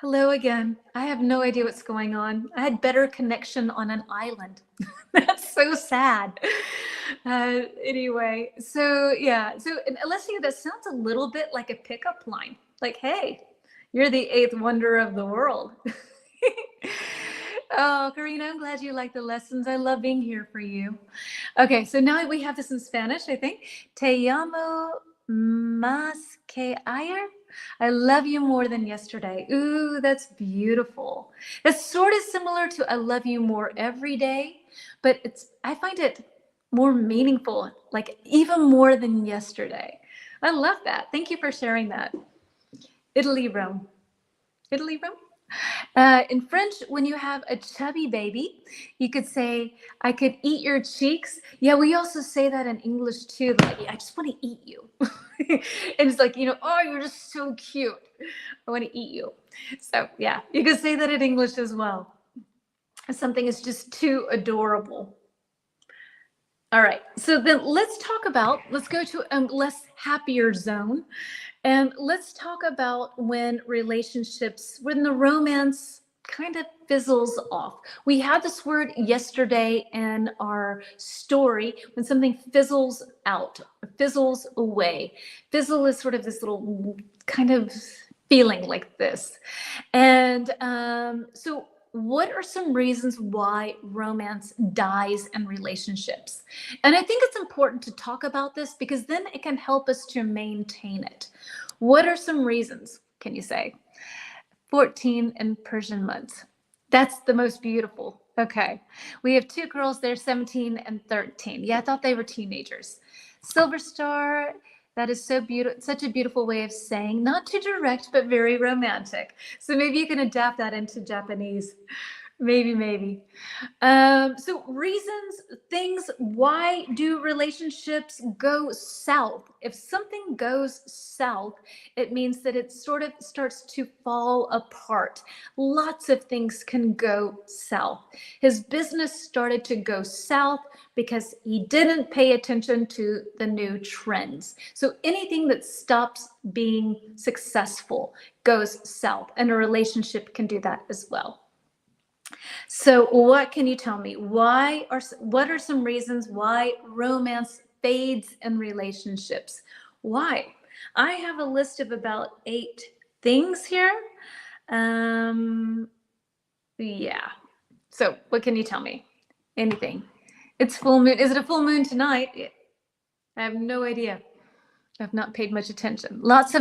Hello again. I have no idea what's going on. I had better connection on an island. That's so sad. Anyway, so yeah. So Alessia, that sounds a little bit like a pickup line. Like, hey, you're the eighth wonder of the world. Oh, Karina, I'm glad you like the lessons. I love being here for you. Okay, so now we have this in Spanish, I think. Te llamo más que ayer. I love you more than yesterday. Ooh, that's beautiful. That's sort of similar to I love you more every day, but I find it more meaningful, like even more than yesterday. I love that. Thank you for sharing that. Italy, Rome. Italy, Rome. In French, when you have a chubby baby, you could say, I could eat your cheeks. Yeah, we also say that in English too. Like, I just want to eat you. And it's like, oh, you're just so cute. I want to eat you. So yeah, you could say that in English as well. Something is just too adorable. All right, so then let's go to a less happier zone. And let's talk about when the romance kind of fizzles off. We had this word yesterday in our story, when something fizzles out, fizzles away. Fizzle is sort of this little kind of feeling like this. And so what are some reasons why romance dies in relationships? And I think it's important to talk about this because then it can help us to maintain it. What are some reasons, can you say? 14 in Persian months. That's the most beautiful. Okay. We have two girls there, 17 and 13. Yeah, I thought they were teenagers. Silver Star, that is so beautiful, such a beautiful way of saying, not too direct, but very romantic. So maybe you can adapt that into Japanese. Maybe. So reasons, things, why do relationships go south? If something goes south, it means that it sort of starts to fall apart. Lots of things can go south. His business started to go south because he didn't pay attention to the new trends. So anything that stops being successful goes south, and a relationship can do that as well. So what can you tell me? What are some reasons why romance fades in relationships? Why? I have a list of about 8 things here. Yeah. So what can you tell me? Anything? It's full moon. Is it a full moon tonight? I have no idea. I've not paid much attention. Lost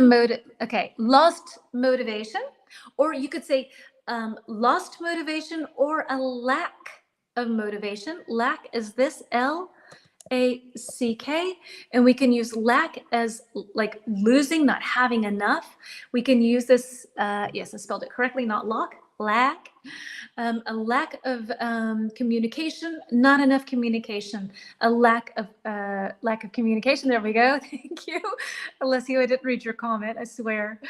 motivation, or you could say lost motivation or a lack of motivation. Lack is this LACK, and we can use lack as like losing, not having enough. We can use this, yes, I spelled it correctly, not lack. A lack of communication, not enough communication, a lack of communication. There we go. Thank you, Alessio. I didn't read your comment, I swear.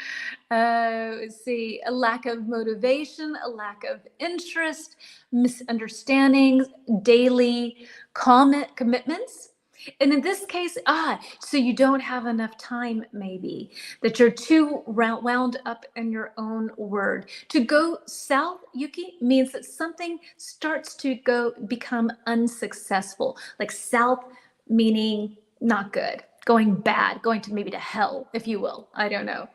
Let's see, a lack of motivation, a lack of interest, misunderstandings, daily commitments. And in this case, so you don't have enough time, maybe, that you're too wound up in your own word. To go south, Yuki, means that something starts to become unsuccessful. Like south meaning not good, going bad, going to maybe to hell, if you will. I don't know.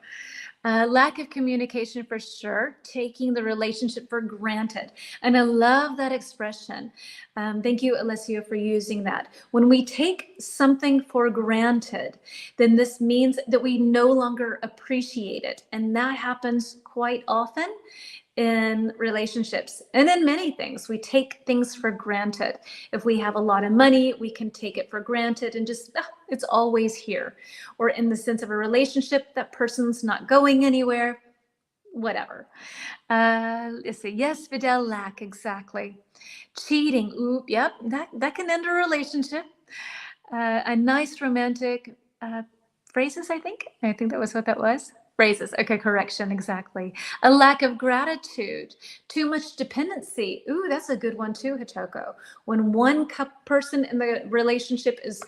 Lack of communication for sure, taking the relationship for granted. And I love that expression. Thank you, Alessio, for using that. When we take something for granted, then this means that we no longer appreciate it. And that happens quite often in relationships and in many things. We take things for granted. If we have a lot of money, we can take it for granted and just, it's always here. Or in the sense of a relationship, that person's not going anywhere, whatever. Let's see. Yes, Fidel, lack, exactly. Cheating, yep, that can end a relationship. A nice romantic phrases, I think that was what that was. Phrases. Okay, correction, exactly. A lack of gratitude, too much dependency. Ooh, that's a good one too, Hitoko. When one person in the relationship is,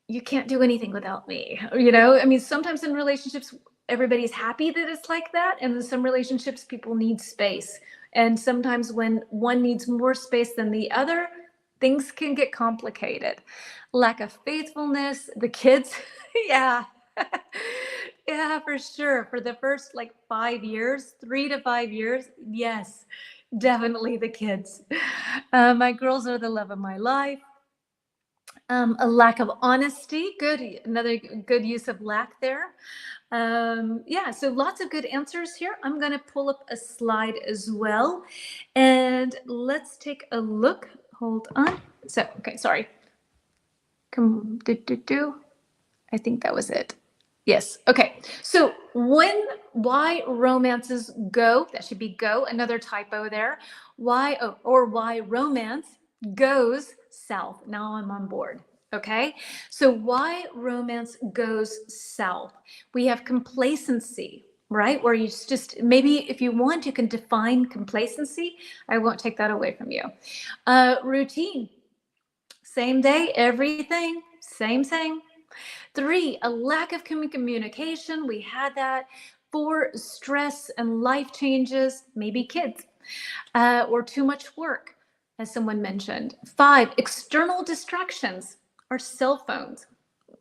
you can't do anything without me. I mean, sometimes in relationships, everybody's happy that it's like that. And in some relationships, people need space. And sometimes when one needs more space than the other, things can get complicated. Lack of faithfulness, the kids, yeah. Yeah, for sure. For the first 5 years, 3 to 5 years, yes, definitely the kids. My girls are the love of my life. A lack of honesty, another good use of lack there. Yeah, so lots of good answers here. I'm going to pull up a slide as well. And let's take a look. Hold on. Okay, sorry. I think that was it. Yes. Okay. So why romances go, that should be go, another typo there. Why romance goes south. Now I'm on board. Okay. So why romance goes south. We have complacency, right? Where you just, maybe if you want, you can define complacency. I won't take that away from you. Routine, same day, everything, same thing. 3, a lack of communication. We had that. 4, stress and life changes, maybe kids, or too much work, as someone mentioned. 5, external distractions, our cell phones.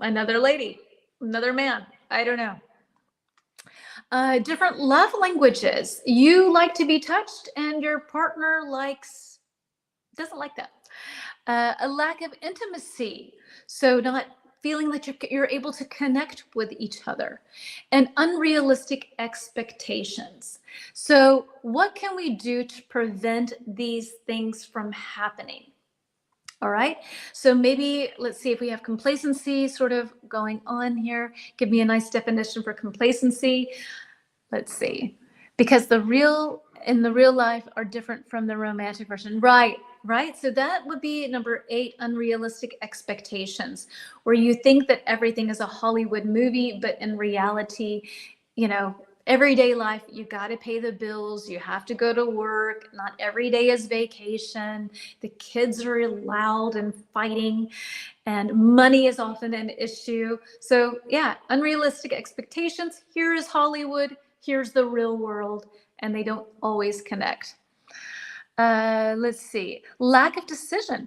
Another lady, another man, I don't know. Different love languages. You like to be touched, and your partner doesn't like that. A lack of intimacy, so not feeling that you're able to connect with each other, and unrealistic expectations. So what can we do to prevent these things from happening? All right, so maybe let's see if we have complacency sort of going on here. Give me a nice definition for complacency. Let's see, because the real life are different from the romantic version. Right. So that would be number 8, unrealistic expectations, where you think that everything is a Hollywood movie, but in reality, everyday life, you got to pay the bills, you have to go to work, not every day is vacation, the kids are loud and fighting, and money is often an issue. So yeah, unrealistic expectations. Here is Hollywood, here's the real world, and they don't always connect. Let's see, lack of decision.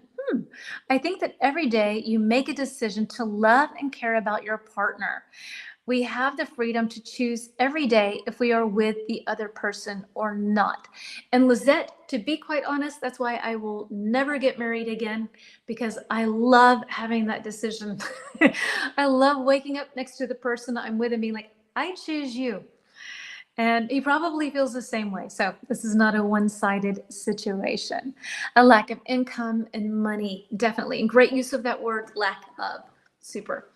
I think that every day you make a decision to love and care about your partner. We have the freedom to choose every day if we are with the other person or not. And Lizette, to be quite honest, that's why I will never get married again, because I love having that decision. I love waking up next to the person I'm with and being like, I choose you. And he probably feels the same way. So this is not a one-sided situation. A lack of income and money, definitely. And great use of that word, lack of. Super.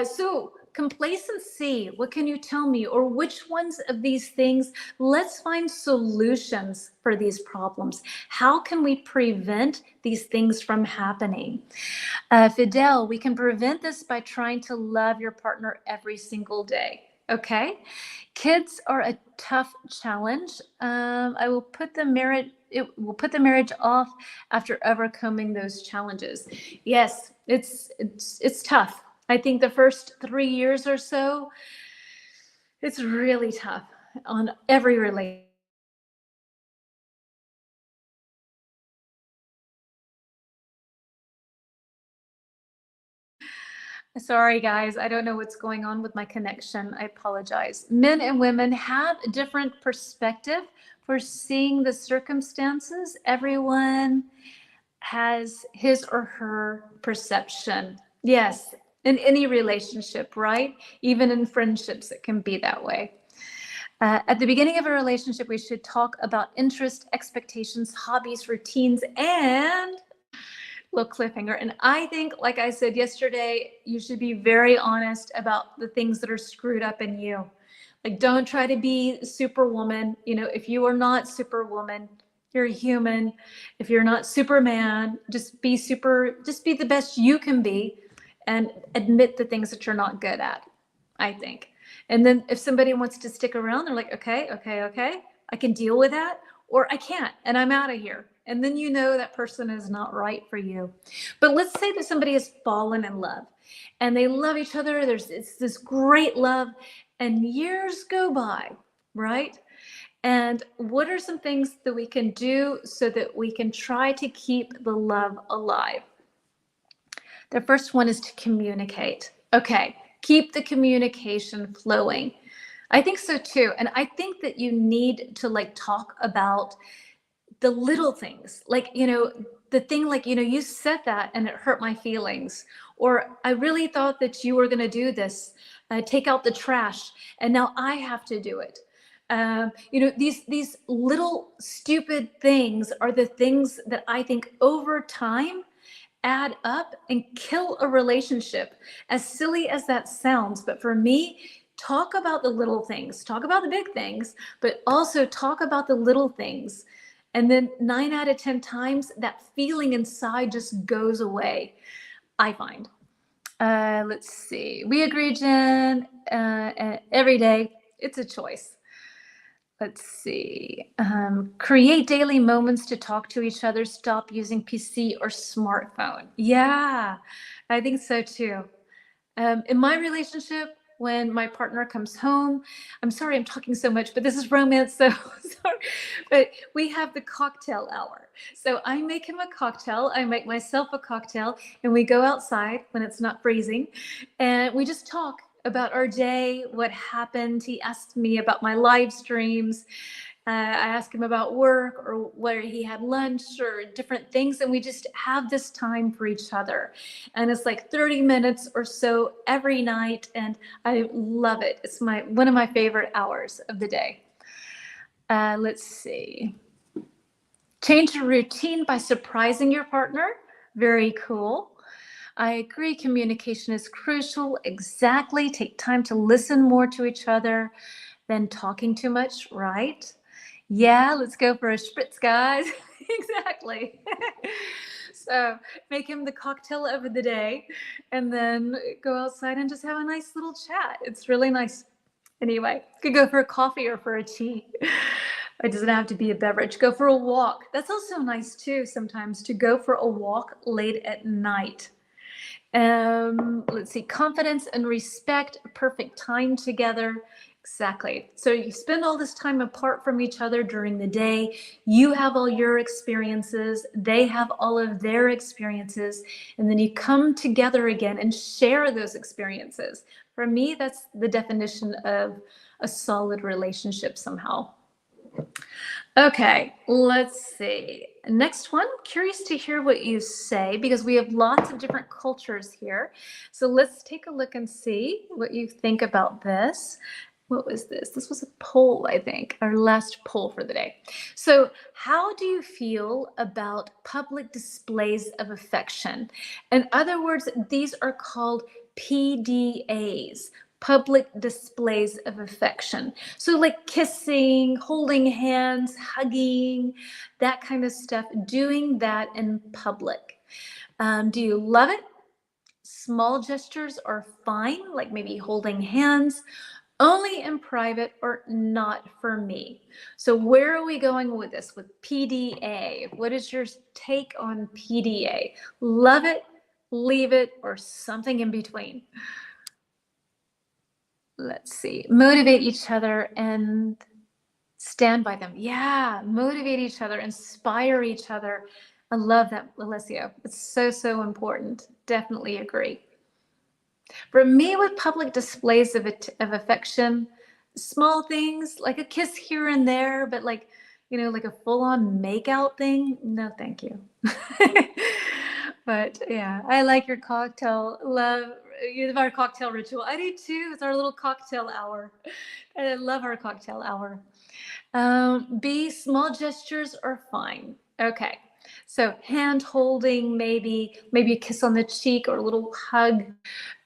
So complacency, what can you tell me? Or which ones of these things? Let's find solutions for these problems. How can we prevent these things from happening? Fidel, we can prevent this by trying to love your partner every single day. Okay. Kids are a tough challenge. I will put the marriage off after overcoming those challenges. Yes, it's tough. I think the first 3 years or so, it's really tough on every relationship. Sorry, guys. I don't know what's going on with my connection. I apologize. Men and women have a different perspective for seeing the circumstances. Everyone has his or her perception. Yes, in any relationship, right? Even in friendships, it can be that way. At the beginning of a relationship, we should talk about interest, expectations, hobbies, routines, and little cliffhanger. And I think, like I said yesterday, you should be very honest about the things that are screwed up in you. Like, don't try to be superwoman. If you are not superwoman, you're human. If you're not Superman, just be the best you can be, and admit the things that you're not good at, I think. And then if somebody wants to stick around, they're like, okay, I can deal with that, or I can't, and I'm out of here. And then that person is not right for you. But let's say that somebody has fallen in love and they love each other. It's this great love, and years go by, right? And what are some things that we can do so that we can try to keep the love alive? The first one is to communicate. Okay, keep the communication flowing. I think so too. And I think that you need to talk about the little things, the thing, you said that and it hurt my feelings, or I really thought that you were going to do this, take out the trash, and now I have to do it. These little stupid things are the things that I think over time add up and kill a relationship. As silly as that sounds, but for me, talk about the little things, talk about the big things, but also talk about the little things. And then 9 out of 10 times, that feeling inside just goes away, I find. Let's see. We agree, Jen. Every day, it's a choice. Let's see. Create daily moments to talk to each other. Stop using PC or smartphone. Yeah, I think so too. In my relationship, when my partner comes home, I'm sorry I'm talking so much, but this is romance, so sorry. But we have the cocktail hour. So I make him a cocktail, I make myself a cocktail, and we go outside when it's not freezing, and we just talk about our day, what happened. He asked me about my live streams. I ask him about work or where he had lunch or different things. And we just have this time for each other. And it's like 30 minutes or so every night. And I love it. It's one of my favorite hours of the day. Let's see. Change your routine by surprising your partner. Very cool. I agree, communication is crucial. Exactly. Take time to listen more to each other than talking too much, right? Yeah, let's go for a spritz, guys. Exactly. So make him the cocktail of the day and then go outside and just have a nice little chat. It's really nice. Anyway, could go for a coffee or for a tea. It doesn't have to be a beverage. Go for a walk. That's also nice too, sometimes, to go for a walk late at night. Let's see, confidence and respect, perfect time together. Exactly. So you spend all this time apart from each other during the day. You have all your experiences. They have all of their experiences. And then you come together again and share those experiences. For me, that's the definition of a solid relationship somehow. Okay, let's see. Next one, curious to hear what you say because we have lots of different cultures here. So let's take a look and see what you think about this. What was this? This was a poll, I think, our last poll for the day. So how do you feel about public displays of affection? In other words, these are called PDAs, public displays of affection. So like kissing, holding hands, hugging, that kind of stuff, doing that in public. Do you love it? Small gestures are fine, like maybe holding hands, only in private or not for me. So where are we going with this, with PDA? What is your take on PDA? Love it, leave it, or something in between? Let's see, motivate each other and stand by them. Yeah, motivate each other, inspire each other. I love that, Alessio. It's so, so important. Definitely agree. For me, with public displays of affection, small things like a kiss here and there, but like, like a full-on make-out thing, no, thank you. But yeah, I like your cocktail. You have our cocktail ritual. I do too. It's our little cocktail hour. I love our cocktail hour. B, small gestures are fine. Okay. So hand holding, maybe a kiss on the cheek or a little hug,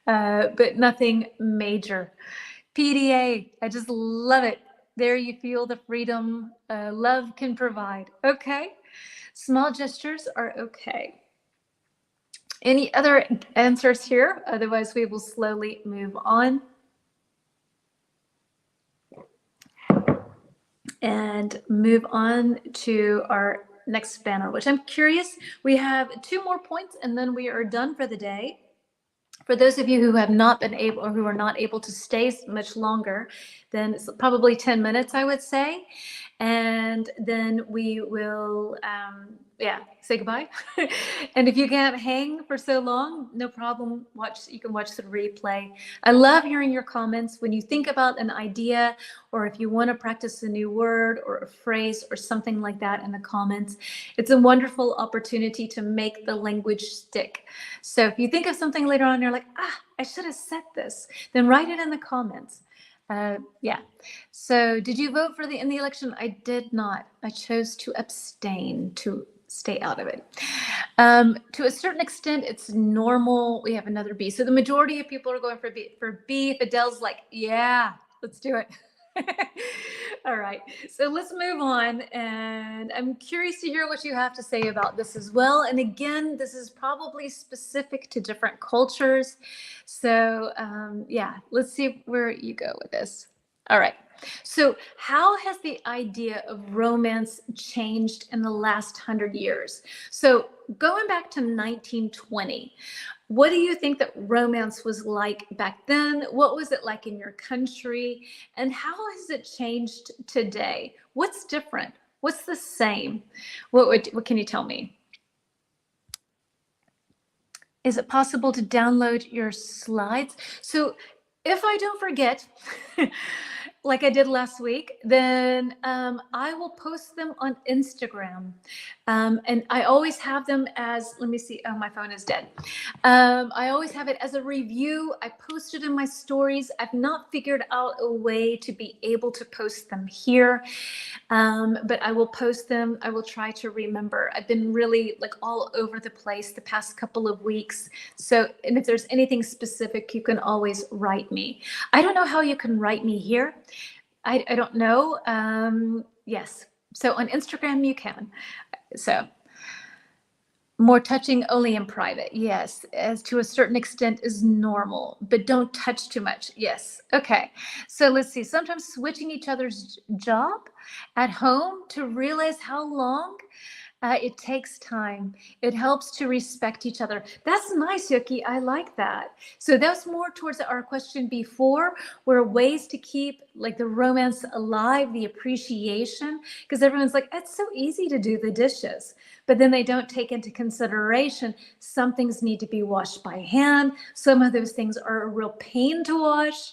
but nothing major. PDA, I just love it. There you feel the freedom love can provide. Okay. Small gestures are okay. Any other answers here? Otherwise, we will slowly move on. And move on to our next banner, which I'm curious. We have 2 more points and then we are done for the day. For those of you who have not been able or who are not able to stay much longer, then it's probably 10 minutes, I would say. And then we will, say goodbye. And if you can't hang for so long, no problem. You can watch the replay. I love hearing your comments when you think about an idea, or if you want to practice a new word or a phrase or something like that in the comments. It's a wonderful opportunity to make the language stick. So if you think of something later on, you're like, I should have said this, then write it in the comments. So did you vote in the election? I did not. I chose to abstain, to stay out of it. To a certain extent, it's normal. We have another B. So the majority of people are going for B. For B, if Adele's like, yeah, let's do it. All right, so let's move on. And I'm curious to hear what you have to say about this as well. And again, this is probably specific to different cultures. So yeah, let's see where you go with this. All right. So how has the idea of romance changed in the last 100 years? So going back to 1920, what do you think that romance was like back then? What was it like in your country? And how has it changed today? What's different? What's the same? What can you tell me? Is it possible to download your slides? So if I don't forget, like I did last week, then I will post them on Instagram. And I always have them as, let me see, oh, my phone is dead. I always have it as a review. I post it in my stories. I've not figured out a way to be able to post them here, but I will post them. I will try to remember. I've been really like all over the place the past couple of weeks. So, and if there's anything specific, you can always write me. I don't know how you can write me here. I don't know. Yes. So on Instagram, you can. So more touching only in private. Yes. As to a certain extent is normal, but don't touch too much. Yes. Okay. So let's see. Sometimes switching each other's job at home to realize how long it takes time. It helps to respect each other. That's nice, Yuki. I like that. So that's more towards our question before, where ways to keep like the romance alive, the appreciation, because everyone's like, it's so easy to do the dishes, but then they don't take into consideration some things need to be washed by hand. Some of those things are a real pain to wash.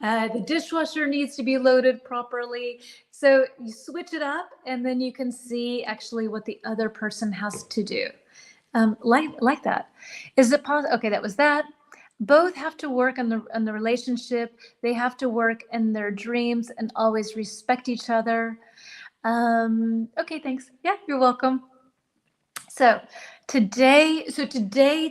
The dishwasher needs to be loaded properly. So you switch it up, and then you can see actually what the other person has to do. Like that. Is it possible? Okay, that was that. Both have to work on the relationship. They have to work in their dreams and always respect each other. Okay, thanks. Yeah, you're welcome. So today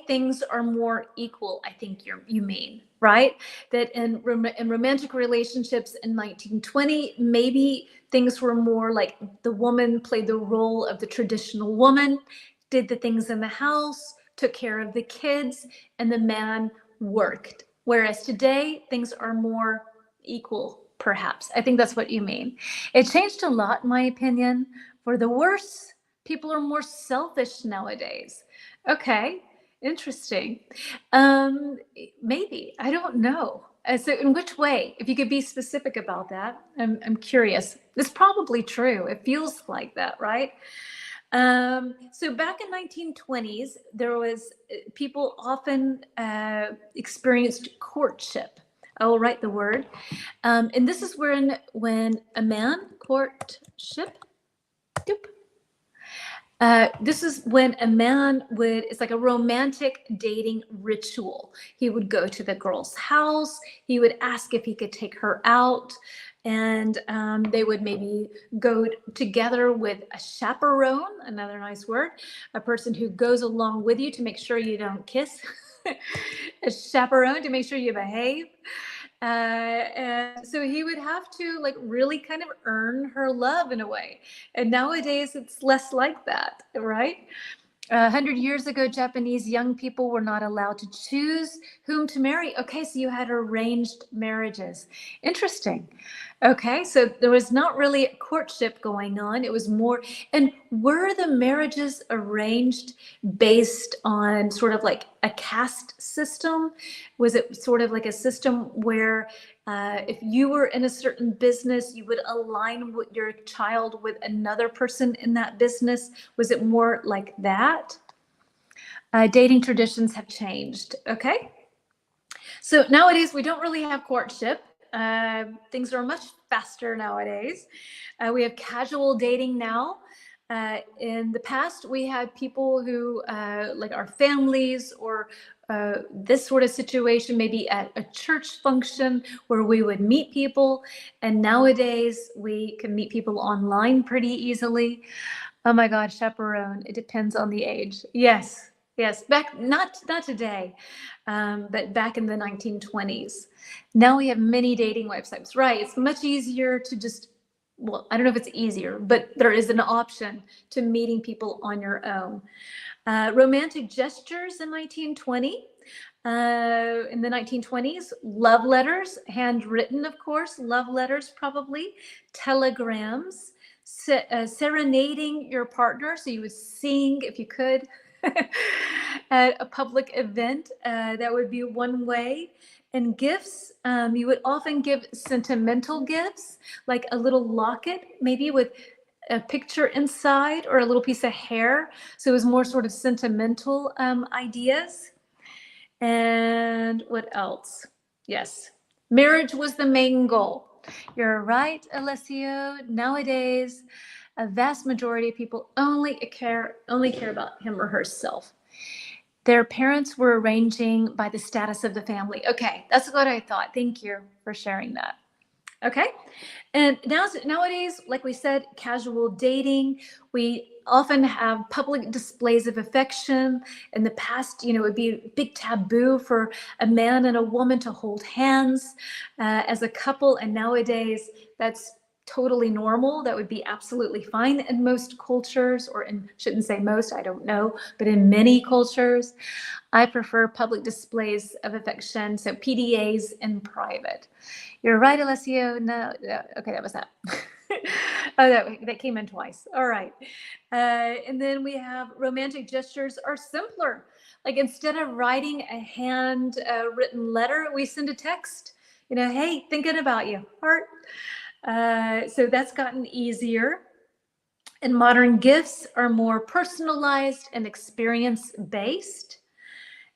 things are more equal, I think you mean, right? That in romantic relationships in 1920, maybe things were more like the woman played the role of the traditional woman, did the things in the house, took care of the kids, and the man worked. Whereas today, things are more equal, perhaps. I think that's what you mean. It changed a lot, in my opinion, for the worse. People are more selfish nowadays. Okay, interesting. Maybe, I don't know. So in which way? If you could be specific about that, I'm curious. It's probably true. It feels like that, right? So back in 1920s, there was, people often experienced courtship. I will write the word. And this is when a man, courtship, doop. This is when a man would, it's like a romantic dating ritual. He would go to the girl's house. He would ask if he could take her out. And they would maybe go together with a chaperone, another nice word, a person who goes along with you to make sure you don't kiss, a chaperone to make sure you behave. And so he would have to like really kind of earn her love in a way. And nowadays it's less like that, right? 100 years ago, Japanese young people were not allowed to choose whom to marry. Okay, so you had arranged marriages. Interesting. Okay, so there was not really a courtship going on. It was more, and were the marriages arranged based on sort of like a caste system? Was it sort of like a system where if you were in a certain business, you would align with your child with another person in that business? Was it more like that? Dating traditions have changed. Okay. So nowadays we don't really have courtship. Things are much faster nowadays. We have casual dating now. In the past, we had people who, like our families or this sort of situation, maybe at a church function where we would meet people. And nowadays, we can meet people online pretty easily. Oh my God, chaperone. It depends on the age. Yes, yes. Back, not today, but back in the 1920s. Now we have many dating websites. Right. It's much easier to just, well, I don't know if it's easier, but there is an option to meeting people on your own. Romantic gestures in 1920. In the 1920s, love letters, handwritten, of course, love letters probably, telegrams, serenading your partner. So you would sing if you could at a public event. That would be one way. And gifts, you would often give sentimental gifts, like a little locket, maybe with a picture inside or a little piece of hair. So it was more sort of sentimental ideas. And what else? Yes, marriage was the main goal. You're right, Alessio. Nowadays, a vast majority of people only care about him or herself. Their parents were arranging by the status of the family. Okay, that's what I thought. Thank you for sharing that. Okay. And nowadays, like we said, casual dating, we often have public displays of affection. In the past, it would be a big taboo for a man and a woman to hold hands as a couple. And nowadays, that's totally normal. That would be absolutely fine in most cultures, or shouldn't say most, I don't know, but in many cultures. I prefer public displays of affection, so PDAs in private. You're right, Alessio. No, okay, that was that. Oh, that came in twice. All right. And then we have romantic gestures are simpler. Like instead of writing a hand written letter, we send a text. Hey, thinking about you, heart. So that's gotten easier. And modern gifts are more personalized and experience-based.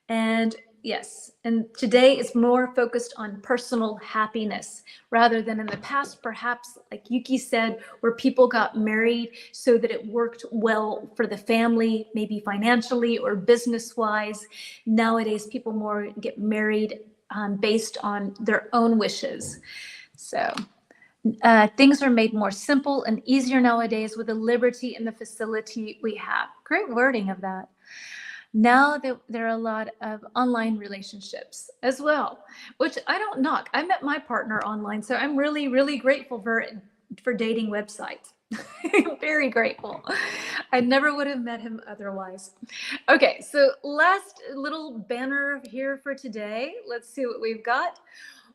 And yes, and today it's more focused on personal happiness rather than in the past, perhaps, like Yuki said, where people got married so that it worked well for the family, maybe financially or business-wise. Nowadays, people more get married based on their own wishes. So things are made more simple and easier nowadays with the liberty and the facility we have. Great wording of that. Now there are a lot of online relationships as well, which I don't knock. I met my partner online, so I'm really, really grateful for dating websites. Very grateful. I never would have met him otherwise. Okay, so last little banner here for today. Let's see what we've got.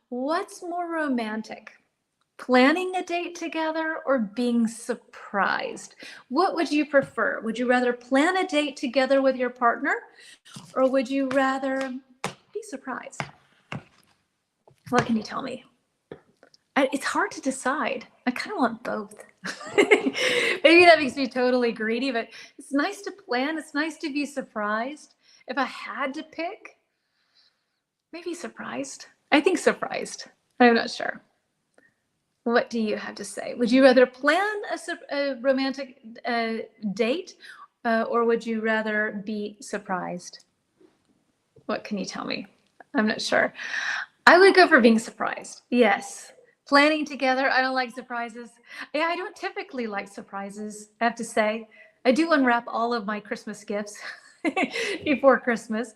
What's more romantic? Planning a date together or being surprised? What would you prefer? Would you rather plan a date together with your partner, or would you rather be surprised? What can you tell me? It's hard to decide. I kind of want both. Maybe that makes me totally greedy, but it's nice to plan. It's nice to be surprised. If I had to pick, maybe surprised. I think surprised. I'm not sure. What do you have to say? Would you rather plan a romantic date or would you rather be surprised? What can you tell me? I'm not sure. I would go for being surprised. Yes. Planning together. I don't like surprises. Yeah, I don't typically like surprises, I have to say. I do unwrap all of my Christmas gifts before Christmas.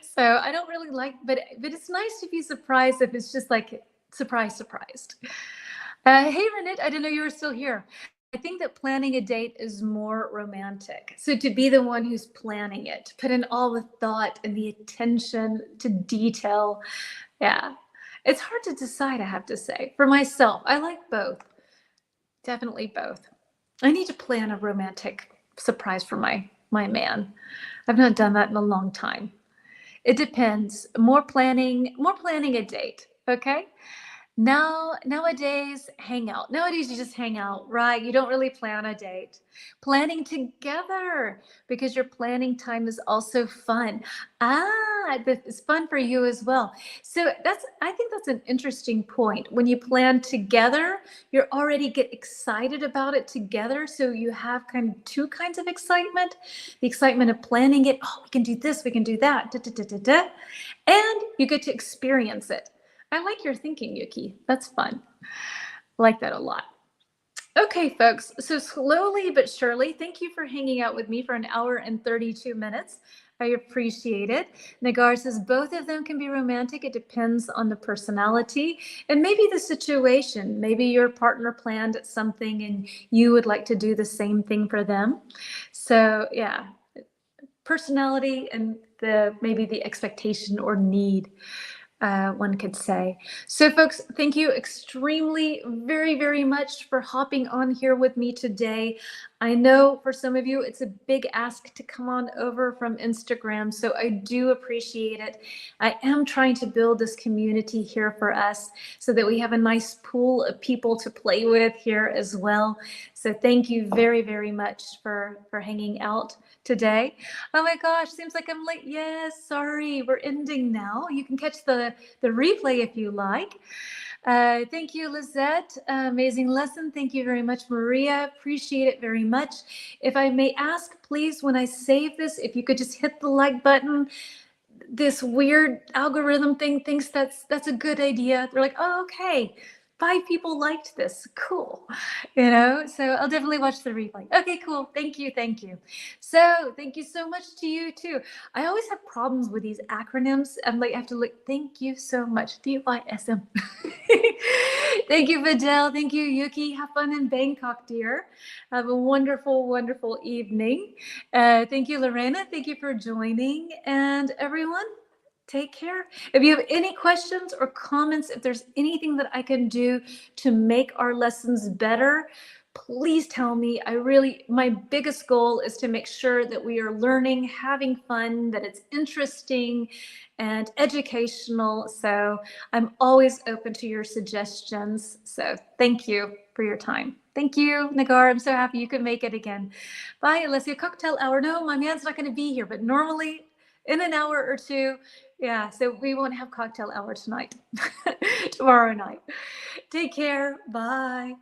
So I don't really like, but it's nice to be surprised if it's just like surprised. Hey, Renit, I didn't know you were still here. I think that planning a date is more romantic. So to be the one who's planning it, put in all the thought and the attention to detail. Yeah, it's hard to decide, I have to say. For myself, I like both. Definitely both. I need to plan a romantic surprise for my man. I've not done that in a long time. It depends. More planning a date, okay? Nowadays, hang out. Nowadays, you just hang out, right? You don't really plan a date. Planning together, because your planning time is also fun. It's fun for you as well. So I think that's an interesting point. When you plan together, you already get excited about it together. So you have kind of two kinds of excitement. The excitement of planning it. Oh, we can do this, we can do that. And you get to experience it. I like your thinking, Yuki. That's fun. I like that a lot. Okay, folks. So slowly but surely, thank you for hanging out with me for an hour and 32 minutes. I appreciate it. Nagar says both of them can be romantic. It depends on the personality and maybe the situation. Maybe your partner planned something and you would like to do the same thing for them. So yeah, personality and maybe the expectation or need, one could say. So folks, thank you extremely very much for hopping on here with me today. I know for some of you it's a big ask to come on over from Instagram, so I do appreciate it. I am trying to build this community here for us so that we have a nice pool of people to play with here as well. So thank you very much for hanging out today. Oh my gosh, seems like I'm late. Yes, sorry, we're ending now. You can catch the replay if you like. Thank you, Lizette. Amazing lesson. Thank you very much, Maria. Appreciate it very much. If I may ask, please, when I save this, if you could just hit the like button. This weird algorithm thing thinks that's a good idea. They're like, oh, okay, 5 people liked this. Cool. So I'll definitely watch the replay. Okay, cool. Thank you. So thank you so much to you too. I always have problems with these acronyms. I'm like, I have to look. Thank you so much. DYSM. Thank you, Vidal. Thank you, Yuki. Have fun in Bangkok, dear. Have a wonderful evening. Thank you, Lorena. Thank you for joining. And everyone, take care. If you have any questions or comments, if there's anything that I can do to make our lessons better, please tell me. My biggest goal is to make sure that we are learning, having fun, that it's interesting and educational. So I'm always open to your suggestions. So thank you for your time. Thank you, Nagar. I'm so happy you could make it again. Bye, Alessia. Cocktail hour. No, my man's not going to be here, but normally in an hour or two. Yeah, so we won't have cocktail hour tonight. Tomorrow night. Take care. Bye.